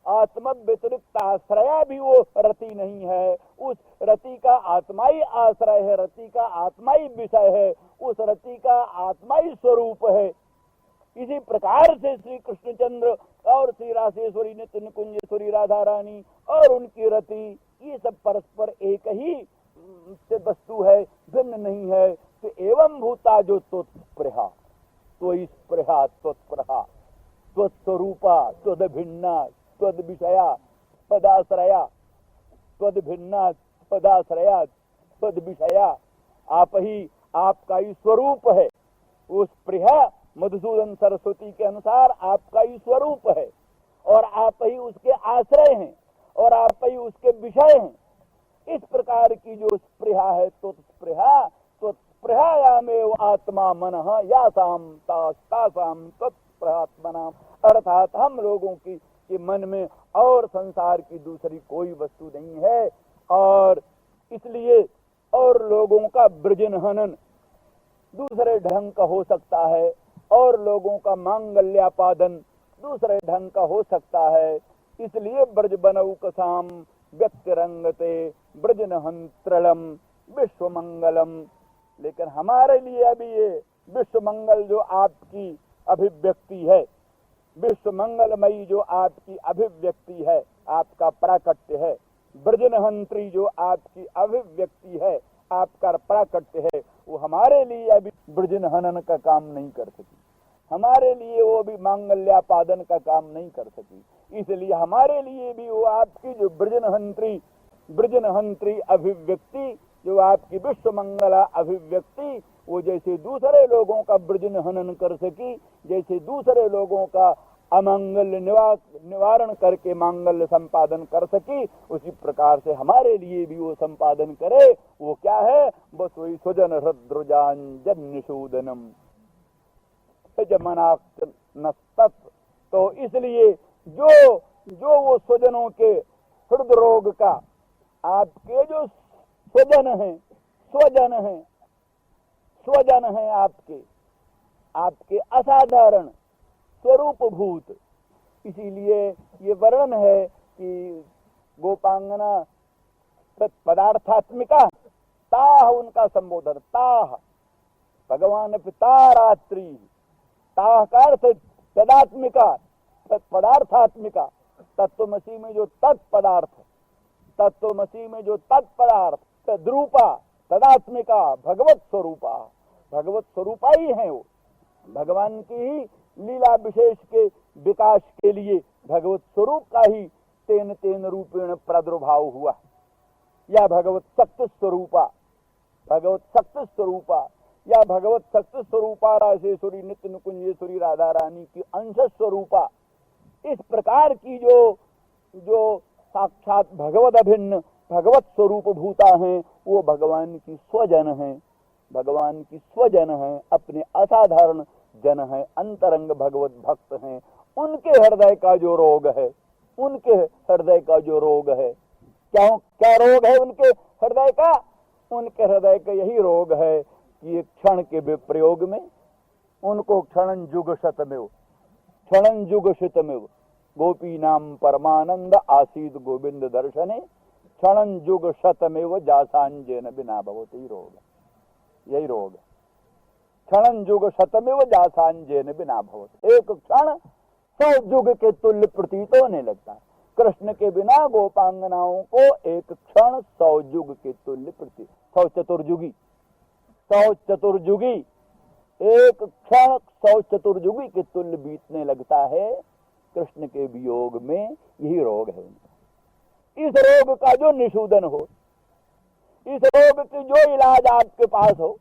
आत्म व्यतिरिक्त आश्रया भी वो रति नहीं है। उस रति का आत्मा ही आश्रय है, रति का आत्मा ही विषय है, उस रति का आत्मा ही स्वरूप है। इसी प्रकार से श्री कृष्णचंद्र और श्री रासेश्वरी नित्य निकुंजेश्वरी राधा रानी और उनकी रति, ये सब परस्पर एक ही वस्तु है, भिन्न नहीं है। तो एवं भूता जो त्वत्स्पृहा, तो स्पृहा त्वत्स्पृहा, त्वत्स्वरूपा, त्वद्भिन्ना, त्वद विषया, पदाश्रया, त्वद भिन्ना, पदाश्रया, त्वद विषया, आप ही आपका ही स्वरूप है। उस स्पृहा मधुसूदन सरस्वती के अनुसार आपका ही स्वरूप है और आप ही उसके आश्रय हैं और आप ही उसके विषय हैं। इस प्रकार की जो स्पृहा है, तो स्पृहा, तो स्पृहायामेव आत्मा मनः यासाम तासाम तत्स्पृहात्मनाम। अर्थात हम लोगों की कि मन में और संसार की दूसरी कोई वस्तु नहीं है और इसलिए और लोगों का ब्रजन हनन दूसरे ढंग का हो सकता है और लोगों का मांगल्यापादन दूसरे ढंग का हो सकता है। इसलिए ब्रज बनऊ कसाम व्यक्तिरंगते ब्रजन हंत्रलम विश्व मंगलम। लेकिन हमारे लिए अभी ये विश्व मंगल जो आपकी अभिव्यक्ति है, विश्व मंगलमयी जो आपकी अभिव्यक्ति है, आपका प्राकट्य है, ब्रजनहंत्री जो आपकी अभिव्यक्ति है, आपका प्राकट्य है, वो हमारे लिए अभी ब्रजन हनन का काम नहीं कर सकी, हमारे लिए वो भी मांगल्यापादन का काम नहीं कर सकी। इसलिए हमारे लिए भी वो आपकी जो ब्रजनहंत्री अभिव्यक्ति, जो आपकी विश्व मंगला अभिव्यक्ति, वो जैसे दूसरे लोगों का ब्रजन हनन कर सकी, जैसे दूसरे लोगों का अमंगल निवारण करके मांगल्य संपादन कर सकी, उसी प्रकार से हमारे लिए भी वो संपादन करे। वो क्या है? बस वही स्वजन हृद्रजांजन्यशूदनम जमनाक्तनस्तत्। तो इसलिए जो जो वो स्वजनों के हृदय रोग का, आपके जो स्वजन है, स्वजन है आपके असाधारण स्वरूप भूत। इसीलिए ये वर्णन है कि गोपांगना पदार्थात्मिका, ताह उनका संबोधन, ताह भगवान पिता रात्रि, ताह का अर्थ तदात्मिका, पदार्थात्मिका, तत्वमसी में जो तत्पदार्थ, तत्वमसी में जो तत्पदार्थ, तद्रूपा, तदात्मिका, भगवत स्वरूपा, भगवत स्वरूपा ही है वो। भगवान की ही लीला विशेष के विकास के लिए भगवत स्वरूप का ही तेन तेन रूपेण प्रादुर्भाव हुआ, या भगवत शक्ति स्वरूपा, भगवत शक्ति स्वरूपा, या भगवत शक्ति स्वरूपा राजेश्वरी नित्य नुकुंजेश्वरी राधा रानी की अंश स्वरूपा। इस प्रकार की जो साक्षात भगवत अभिन्न भगवत स्वरूप भूता हैं, वो भगवान की स्वजन है, भगवान की स्वजन है, अपने असाधारण जन है, अंतरंग भगवत भक्त हैं। उनके हृदय का जो रोग है, उनके हृदय का जो रोग है, क्या रोग है उनके हृदय का? उनके हृदय का यही रोग है कि एक क्षण के विप्रयोग में उनको क्षणं जुग शतमेव गोपी नाम परमानंद आसीद गोविंद दर्शने क्षणं जुग शतमेव जासांजेन बिना भवति रोग। यही रोग है, क्षणं जुग शतमेव जासांजेन बिना भवति। एक क्षण 100 युग के तुल्य प्रतीत होने लगता है। कृष्ण के बिना गोपांगनाओं को एक क्षण 100 युग के तुल्य प्रतीत, 100 चतुर्युगी एक क्षण 100 चतुर्युगी के तुल्य बीतने लगता है। कृष्ण के वियोग में यही रोग है उनका। इस रोग का जो निषूदन हो, इस रोग की जो इलाज आपके पास हो,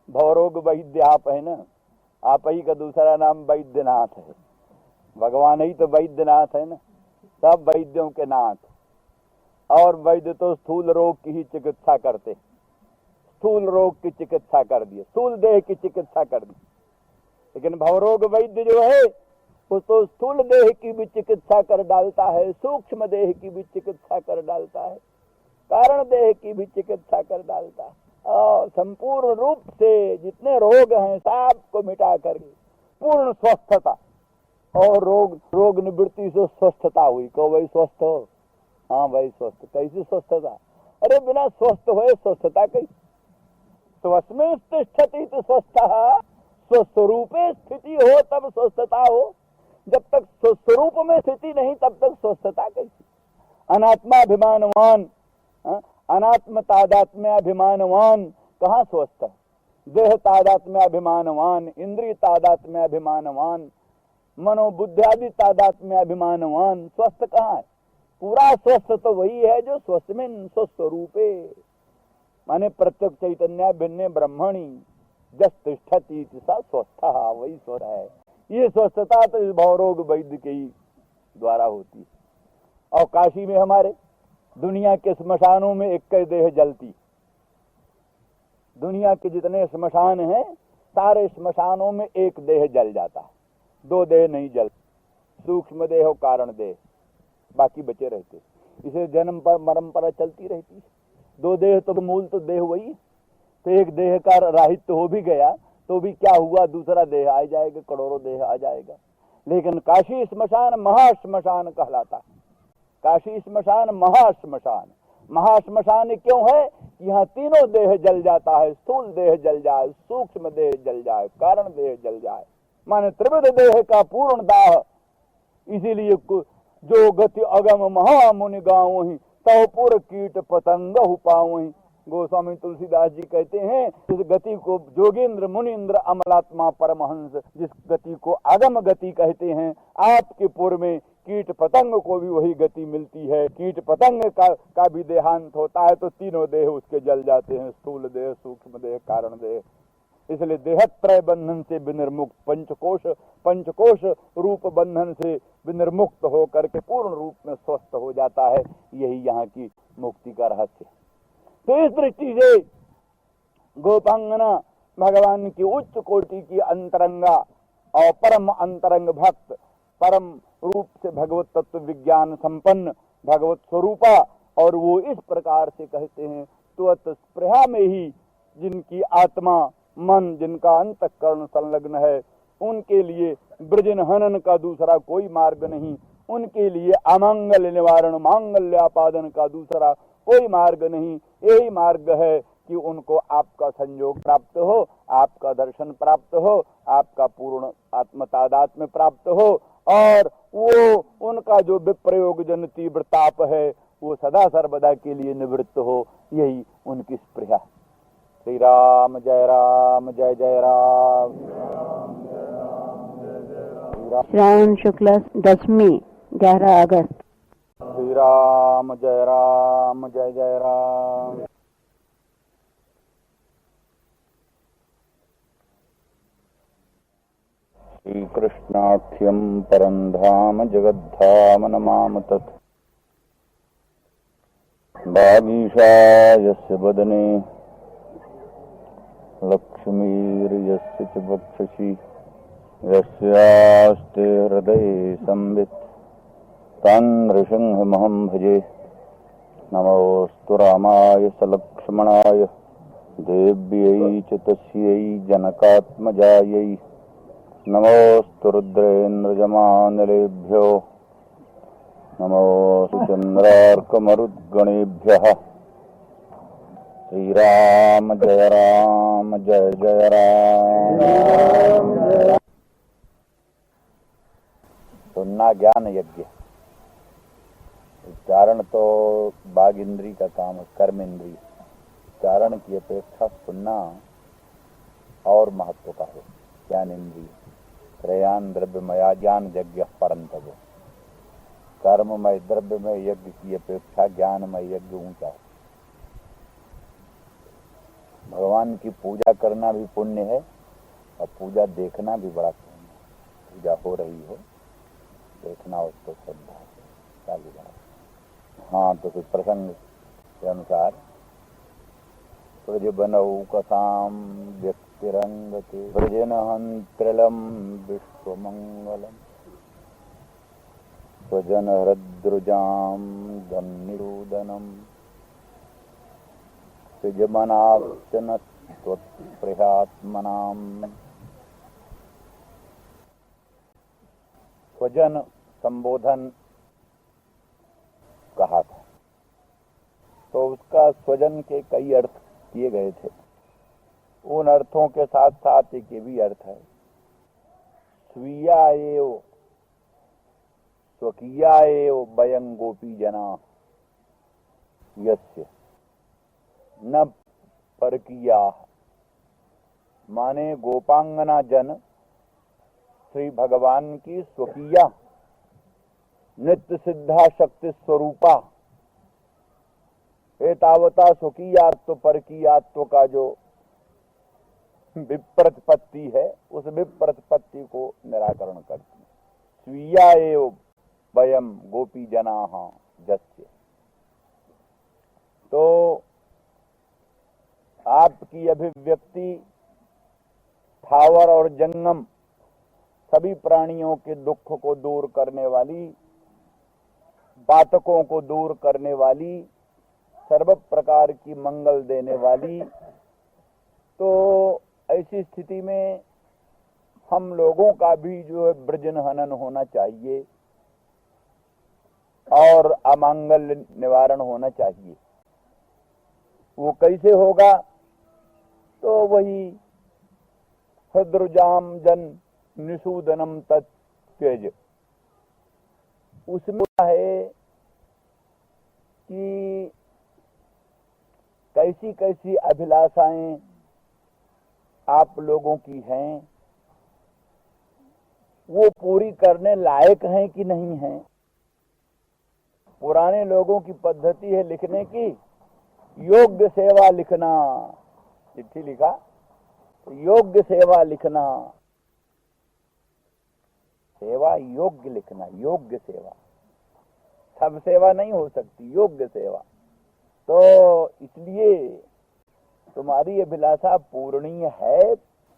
भवरोग वैद्य आप है ना, आप ही का दूसरा नाम वैद्यनाथ है, भगवान ही तो वैद्यनाथ है ना, सब वैद्यों के नाथ। और वैद्य तो स्थूल रोग की ही चिकित्सा करते, स्थूल रोग की चिकित्सा कर दिए, स्थूल देह की चिकित्सा कर दी। लेकिन भवरोग वैद्य जो है वो तो स्थूल देह की भी चिकित्सा कर डालता है, सूक्ष्म देह की भी चिकित्सा कर डालता है, कारण देह की भी चिकित्सा कर डालता है, और संपूर्ण रूप से जितने रोग हैं सबको मिटा करके पूर्ण स्वस्थता और रोग निवृत्ति से स्वस्थता हुई। कहो भाई स्वस्थ हो? हाँ भाई स्वस्थ। कैसी स्वस्थता? अरे बिना स्वस्थ हुए स्वस्थता कैसी? स्वस्में तिष्ठति तो स्वस्थ, स्वस्वरूपे स्थिति हो तब स्वस्थता हो। जब तक स्वस्वरूप में स्थिति नहीं तब तक स्वस्थता कैसी? अनात्माभिमानवान, अनात्म तादात्म्याभिमानवान कहाँ स्वस्थ है? देह तादात्म्याभिमानवान, इंद्रिय तादात्म्याभिमानवान, मनोबुद्धियादि तादात्म्याभिमानवान, स्वस्थ कहाँ है? पूरा स्वस्थ तो वही है जो स्वस्मिन् स्वस्वरूपे, माने प्रत्यक्ष चैतन्य भिन्ने ब्रह्मणि जस तिष्ठति सा स्वस्थ, वही स्वस्थ है। ये स्वस्थता तो इस भवरोग वैद्य के ही द्वारा होती है। और काशी में हमारे दुनिया के स्मशानों में एक देह जलती, दुनिया के जितने स्मशान हैं सारे स्मशानों में एक देह जल जाता है, 2 देह नहीं जल, सूक्ष्म देह और कारण देह बाकी बचे रहते। इसे जन्म पर मरण पर चलती रहती है। 2 देह तो मूल तो देह वही, तो एक देह का राहित्य हो भी गया तो भी क्या हुआ, दूसरा देह आ जाएगा, करोड़ों देह आ जाएगा। लेकिन काशी स्मशान महाश्मशान कहलाता, काशी स्मशान महाश्मशान। महाश्मशान क्यों है? यहाँ तीनों देह जल जाता है, स्थूल देह जल जाए, सूक्ष्म देह जल जाए, कारण देह जल जाए, माने त्रिविध देह का पूर्ण दाह। इसीलिए जो गति अगम महामुनि गाँव तव पुर कीट पतंग पावहीं। गोस्वामी तुलसीदास जी कहते हैं इस गति को जोगेंद्र मुनिंद्र अमलात्मा परमहंस, जिस गति को आगम गति कहते हैं, आपके पुर में कीट पतंग को भी वही गति मिलती है। कीट पतंग का भी देहांत होता है तो तीनों देह उसके जल जाते हैं, स्थूल देह, सूक्ष्म देह, कारण देह। इसलिए देहत्रय बंधन से विनिर्मुक्त, पंचकोश रूप बंधन से विनिर्मुक्त होकर के पूर्ण रूप में स्वस्थ हो जाता है। यही यहाँ की मुक्ति का रहस्य। तो इस दृष्टि से गोपांगना भगवान की उच्च कोटि की अंतरंगा और परम अंतरंग भक्त, परम रूप से भगवत तत्व विज्ञान संपन्न भगवत स्वरूपा, और वो इस प्रकार से कहते हैं त्वत् स्पृहा में ही जिनकी आत्मा मन, जिनका अंतःकरण संलग्न है, उनके लिए ब्रजन हनन का दूसरा कोई मार्ग नहीं, उनके लिए अमंगल निवारण मांगल्यापादन का दूसरा कोई मार्ग नहीं। यही मार्ग है कि उनको आपका संयोग प्राप्त हो, आपका दर्शन प्राप्त हो, आपका पूर्ण आत्मतादात्म्य प्राप्त हो, और वो उनका जो विप्रयोग जन तीव्र ताप है वो सदा सर्वदा के लिए निवृत्त हो। यही उनकी स्पृहा। श्री राम जय राम, जय जय राम। श्रावण शुक्ल 10वीं 11 अगस्त। श्री राम जय राम, जय जय राम। श्री कृष्णाख्यम परम धाम जगद्धाम नमाम तत्। वागीशायस्य वदने लक्ष्मीर्यस्य च वक्षसि यस्यास्ते हृदये संवित् तं नृसिंहमहं भजे। नमोऽस्तु रामाय सलक्ष्मणाय देव्यै च तस्यै जनकात्मजायै। नमोऽस्तु रुद्रेन्द्रजमानिलेभ्यो नमोऽस्तु चन्द्रार्कमरुद्गणेभ्यः। श्रीराम जय राम, जय जय राम। सुनना ज्ञान यज्ञ। उच्चारण तो बाघ इंद्री का काम है, कर्म इंद्री। उच्चारण की अपेक्षा सुनना और महत्व का है। ज्ञान इंद्री त्रयान द्रव्यमया ज्ञान यज्ञ परंतव। कर्ममय द्रव्यमय यज्ञ की अपेक्षा ज्ञानमय यज्ञ ऊंचा है। भगवान की पूजा करना भी पुण्य है और पूजा देखना भी बड़ा पुण्य है। पूजा हो रही हो, देखना उसको श्रद्धा है, चालू बात। हाँ, तो फिर प्रसंग के अनुसार ब्रज बनऊ कसाम व्यक्तिरंगते ब्रजन हंत्रिलम विश्वमंगलम स्वजन हृद्रुजाम धन्निरूदनम सृजमनार्चन त्वत्प्रियात्मनाम। स्वजन संबोधन कहा था, तो उसका स्वजन के कई अर्थ किए गए थे। उन अर्थों के साथ साथ एक ये भी अर्थ है, स्वीया एव स्वकीया एव वयं गोपी जना यस्य न परकीया। माने गोपांगना जन श्री भगवान की स्वकीया नित्य सिद्धा शक्ति स्वरूपा। एतावता स्वकीयात्व परकीयात्व का जो विप्रतिपत्ति है, उस विप्रतिपत्ति को निराकरण करती। स्वीया एव वयम गोपी जनाः जस्य। तो आपकी अभिव्यक्ति स्थावर और जंगम सभी प्राणियों के दुख को दूर करने वाली, बातकों को दूर करने वाली, सर्व प्रकार की मंगल देने वाली। तो ऐसी स्थिति में हम लोगों का भी जो है ब्रजन हनन होना चाहिए और अमंगल निवारण होना चाहिए। वो कैसे होगा? तो वही हृद्रुजाम जन निषूदनम तत्त्यज। उसमें है कि कैसी कैसी अभिलाषाएं आप लोगों की हैं, वो पूरी करने लायक हैं कि नहीं हैं। पुराने लोगों की पद्धति है लिखने की, योग्य सेवा लिखना। चिट्ठी लिखा तो योग्य सेवा लिखना, सेवा योग्य लिखना, योग्य सेवा, सब सेवा नहीं हो सकती, योग्य सेवा। तो इसलिए तुम्हारी अभिलाषा पूर्णीय है,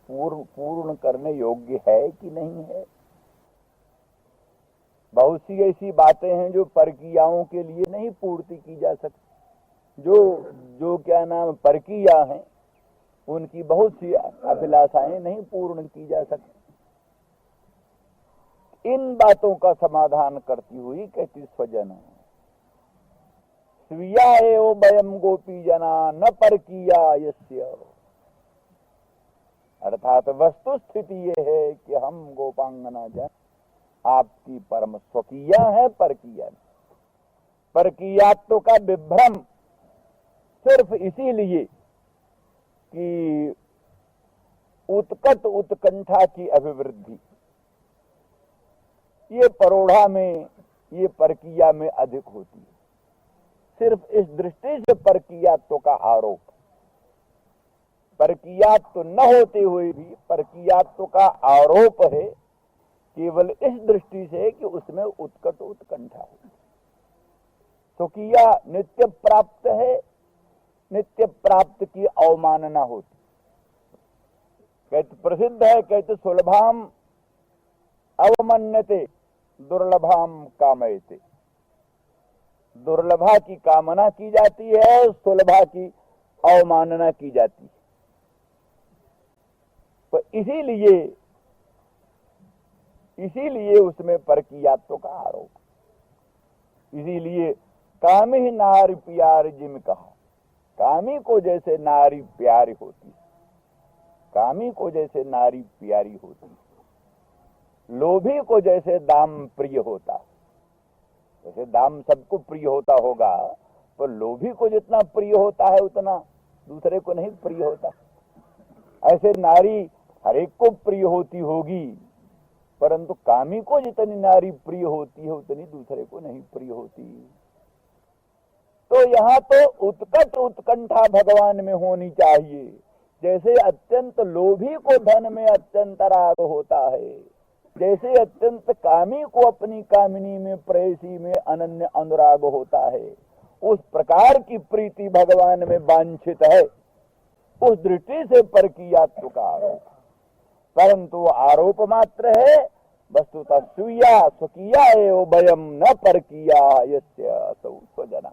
पूर्ण करने योग्य है कि नहीं है। बहुत सी ऐसी बातें हैं जो परकीयाओं के लिए नहीं पूर्ति की जा सकती। जो क्या नाम परकीया हैं, उनकी बहुत सी अभिलाषाएं नहीं पूर्ण की जा सकती। इन बातों का समाधान करती हुई कहती स्वजन स्वीया एव वयम गोपी जना न परकीया यस्य। अर्थात वस्तु स्थिति ये है कि हम गोपांगना जन आपकी परम स्वकीया है, परकीया नहीं। परकीयात्व का विभ्रम सिर्फ इसीलिए कि उत्कट उत्कंठा की अभिवृद्धि ये परोढ़ा में, ये परकीया में अधिक होती है। सिर्फ इस दृष्टि से परकीयात्व का आरोप, परकीयात्व न होते हुए भी परकीयात्व का आरोप है केवल इस दृष्टि से कि उसमें उत्कट उत्कंठा हो। स्वकीया नित्य प्राप्त है, नित्य प्राप्त की अवमानना होती। कहते प्रसिद्ध है, कहते सुलभाम अवमन्यते दुर्लभाम कामयते। दुर्लभा की कामना की जाती है, सुलभा की अवमानना की जाती है। तो इसीलिए उसमें परकीयात्व का आरोप। इसीलिए कामी नारी प्यारी जिम कहा, कामी को जैसे नारी प्यारी होती है, कामी को जैसे नारी प्यारी होती है, लोभी को जैसे दाम प्रिय होता। जैसे दाम सबको प्रिय होता होगा, तो लोभी को जितना प्रिय होता है उतना दूसरे को नहीं प्रिय होता। ऐसे नारी हर एक को प्रिय होती होगी, परंतु कामी को जितनी नारी प्रिय होती है उतनी दूसरे को नहीं प्रिय होती। तो यहाँ तो उत्कट उत्कंठा भगवान में होनी चाहिए। जैसे अत्यंत लोभी को धन में अत्यंत राग होता है, जैसे अत्यंत कामी को अपनी कामिनी में, प्रेयसी में अनन्य अनुराग होता है, उस प्रकार की प्रीति भगवान में वांछित है। उस दृष्टि से परकीयात्व का आरोप, परंतु आरोप मात्र है। वस्तुतः स्वीया स्वकीया एव वयम न परकीया यस्य असौ स्वजना।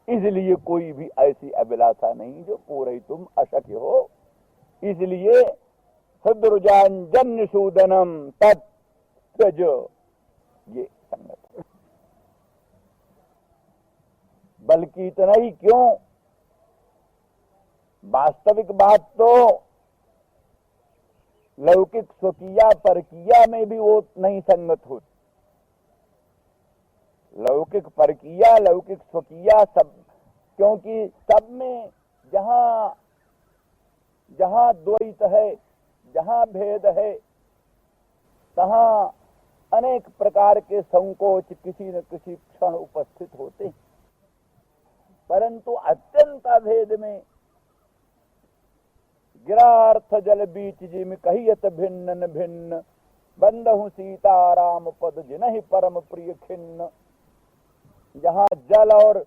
इसलिए कोई भी ऐसी अभिलाषा नहीं जो पूरे तुम अशक्य हो। इसलिए सदरुजान जन्य सूदनम तत्ज, ये संगत। बल्कि इतना ही क्यों, वास्तविक बात तो लौकिक स्वकीया परकीया में भी वो नहीं संगत होती। लौकिक परकीया, लौकिक स्वकीया सब, क्योंकि सब में जहां द्वैत है, जहां भेद है, तहां अनेक प्रकार के संकोच किसी न किसी क्षण उपस्थित होते हैं। परंतु अत्यंत भेद में गिरार्थ जल बीच जिम कहियत भिन्न भिन्न, बंदहु सीताराम पद जिनहि परम प्रिय खिन्न। जहां जल और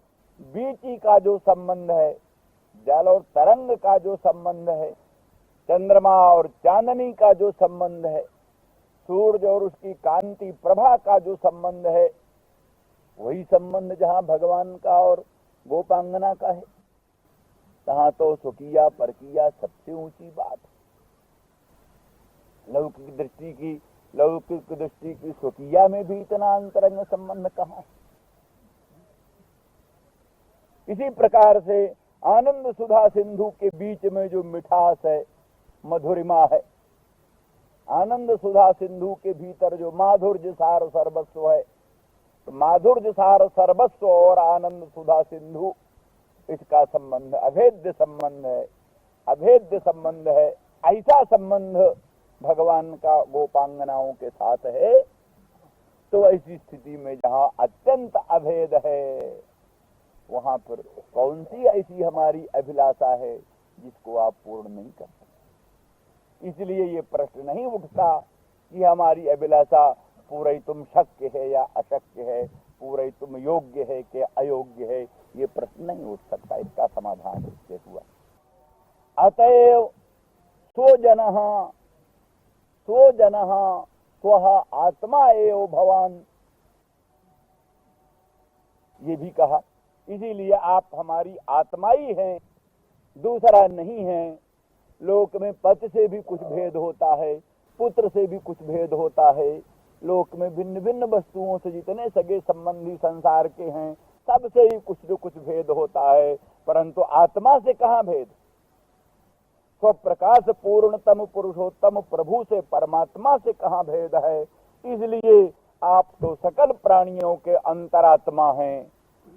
बीची का जो संबंध है, जल और तरंग का जो संबंध है, चंद्रमा और चांदनी का जो संबंध है, सूर्य और उसकी कांति प्रभा का जो संबंध है, वही संबंध जहां भगवान का और गोपांगना का है, तहां तो स्वकीया परकीया सबसे ऊंची बात। लौकिक दृष्टि की स्वकीया में भी इतना अंतरंग संबंध कहां। इसी प्रकार से आनंद सुधा सिंधु के बीच में जो मिठास है, मधुरिमा है, आनंद सुधा सिंधु के भीतर जो माधुर्य सार सर्वस्व है, तो माधुर्य सार सर्वस्व और आनंद सुधा सिंधु, इसका संबंध अभेद्य संबंध है, अभेद्य संबंध है। ऐसा संबंध भगवान का गोपांगनाओं के साथ है। तो ऐसी स्थिति में जहां अत्यंत अभेद है, वहां पर कौन सी ऐसी हमारी अभिलाषा है जिसको आप पूर्ण नहीं कर सकते। इसलिए ये प्रश्न नहीं उठता कि हमारी अभिलाषा पूरयितुम शक्य है या अशक्य है, पूरयितुम योग्य है कि अयोग्य है, ये प्रश्न नहीं उठ सकता। इसका समाधान इससे हुआ। अतएव स्वजनः स्वः आत्मा एव भवान, ये भी कहा। इसीलिए आप हमारी आत्मा ही हैं, दूसरा नहीं है। लोक में पति से भी कुछ भेद होता है, पुत्र से भी कुछ भेद होता है, लोक में भिन्न भिन्न वस्तुओं से जितने सगे संबंधी संसार के हैं सबसे ही कुछ न कुछ भेद होता है, परंतु आत्मा से कहाँ भेद? स्वप्रकाश पूर्णतम पुरुषोत्तम प्रभु से, परमात्मा से कहाँ भेद है? इसलिए आप तो सकल प्राणियों के अंतरात्मा हैं,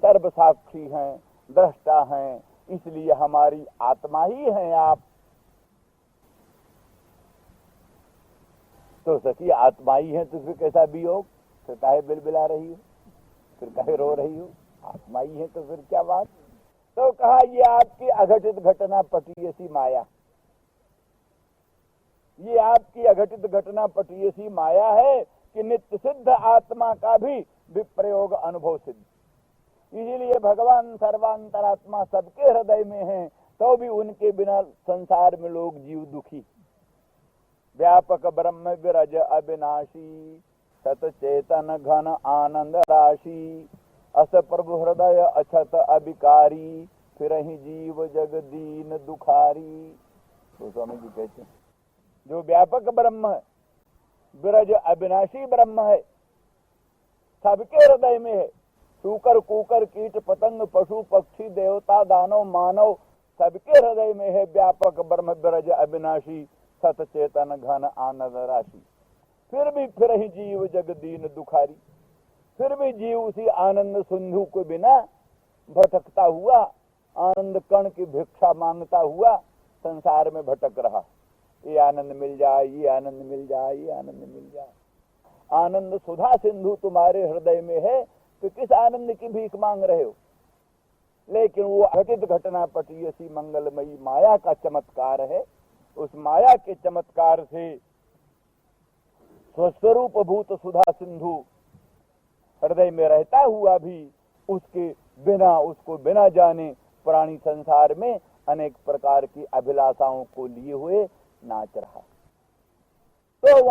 सर्वसाक्षी हैं, दृष्टा हैं, इसलिए हमारी आत्मा ही हैं आप। तो सखी आत्मा ही है तो फिर कैसा वियोग? फिर काहे बिलबिला रही हो, फिर काहे रो रही हो? आत्मा ही है तो फिर क्या बात? तो कहा ये आपकी अघटित घटना पटीयसी माया, ये आपकी अघटित घटना पटीयसी माया है कि नित्य सिद्ध आत्मा का भी विप्रयोग अनुभव सिद्ध। इसीलिए भगवान सर्वांतरात्मा सबके हृदय में है, तो भी उनके बिना संसार में लोग जीव दुखी। व्यापक ब्रह्म विरज अविनाशी, सतचेतन घन आनंद राशि, अस प्रभु हृदय अछत अभिकारी, फिर ही जीव जग दीन दुखारी। तो स्वामी जी कहते हैं जो व्यापक ब्रह्म है, विरज अविनाशी ब्रह्म है, सबके हृदय में है। सूकर कूकर कीट पतंग पशु पक्षी देवता दानव मानव सबके हृदय में है व्यापक ब्रह्म विरज अविनाशी, सतचेतन घन आनंद राशि। फिर ही जीव जग दीन दुखारी, फिर भी जीव उसी आनंद सिंधु के बिना भटकता हुआ, आनंद कण की भिक्षा मांगता हुआ संसार में भटक रहा। ये आनंद मिल जाए, ये आनंद मिल जाए, ये आनंद मिल जाए। आनंद सुधा सिंधु तुम्हारे हृदय में है तो किस आनंद की भीख मांग रहे हो? लेकिन वो घटित घटना पटीयसी मंगलमयी माया का चमत्कार है। उस माया के चमत्कार से स्वस्वरूप भूत सुधा सिंधु हृदय में रहता हुआ भी उसके बिना, उसको बिना जाने प्राणी संसार में अनेक प्रकार की अभिलाषाओं को लिए हुए नाच रहा। तो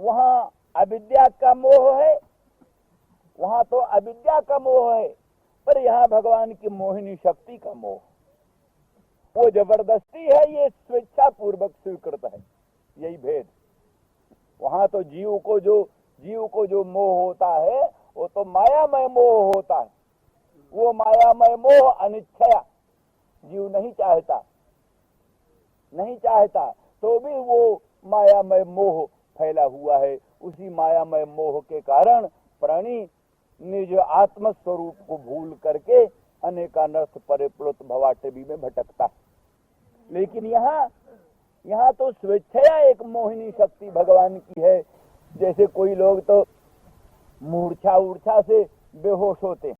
वहां अविद्या का मोह है, वहां तो अविद्या का मोह है, पर यहाँ भगवान की मोहिनी शक्ति का मोह, वो जबरदस्ती है, ये स्वेच्छा पूर्वक स्वीकृत है। यही भेद। वहां तो जीव को जो मोह होता है वो तो मायामय मोह होता है। वो मायामय मोह अनिच्छया, जीव नहीं चाहता तो भी वो मायामय मोह फैला हुआ है। उसी मायामय मोह के कारण प्राणी निज आत्म स्वरूप को भूल करके अनेकानर्थ परिप्लुत भवाटवी में भटकता है। लेकिन यहाँ तो स्वेच्छया एक मोहिनी शक्ति भगवान की है। जैसे कोई लोग तो मूर्छा से बेहोश होते हैं,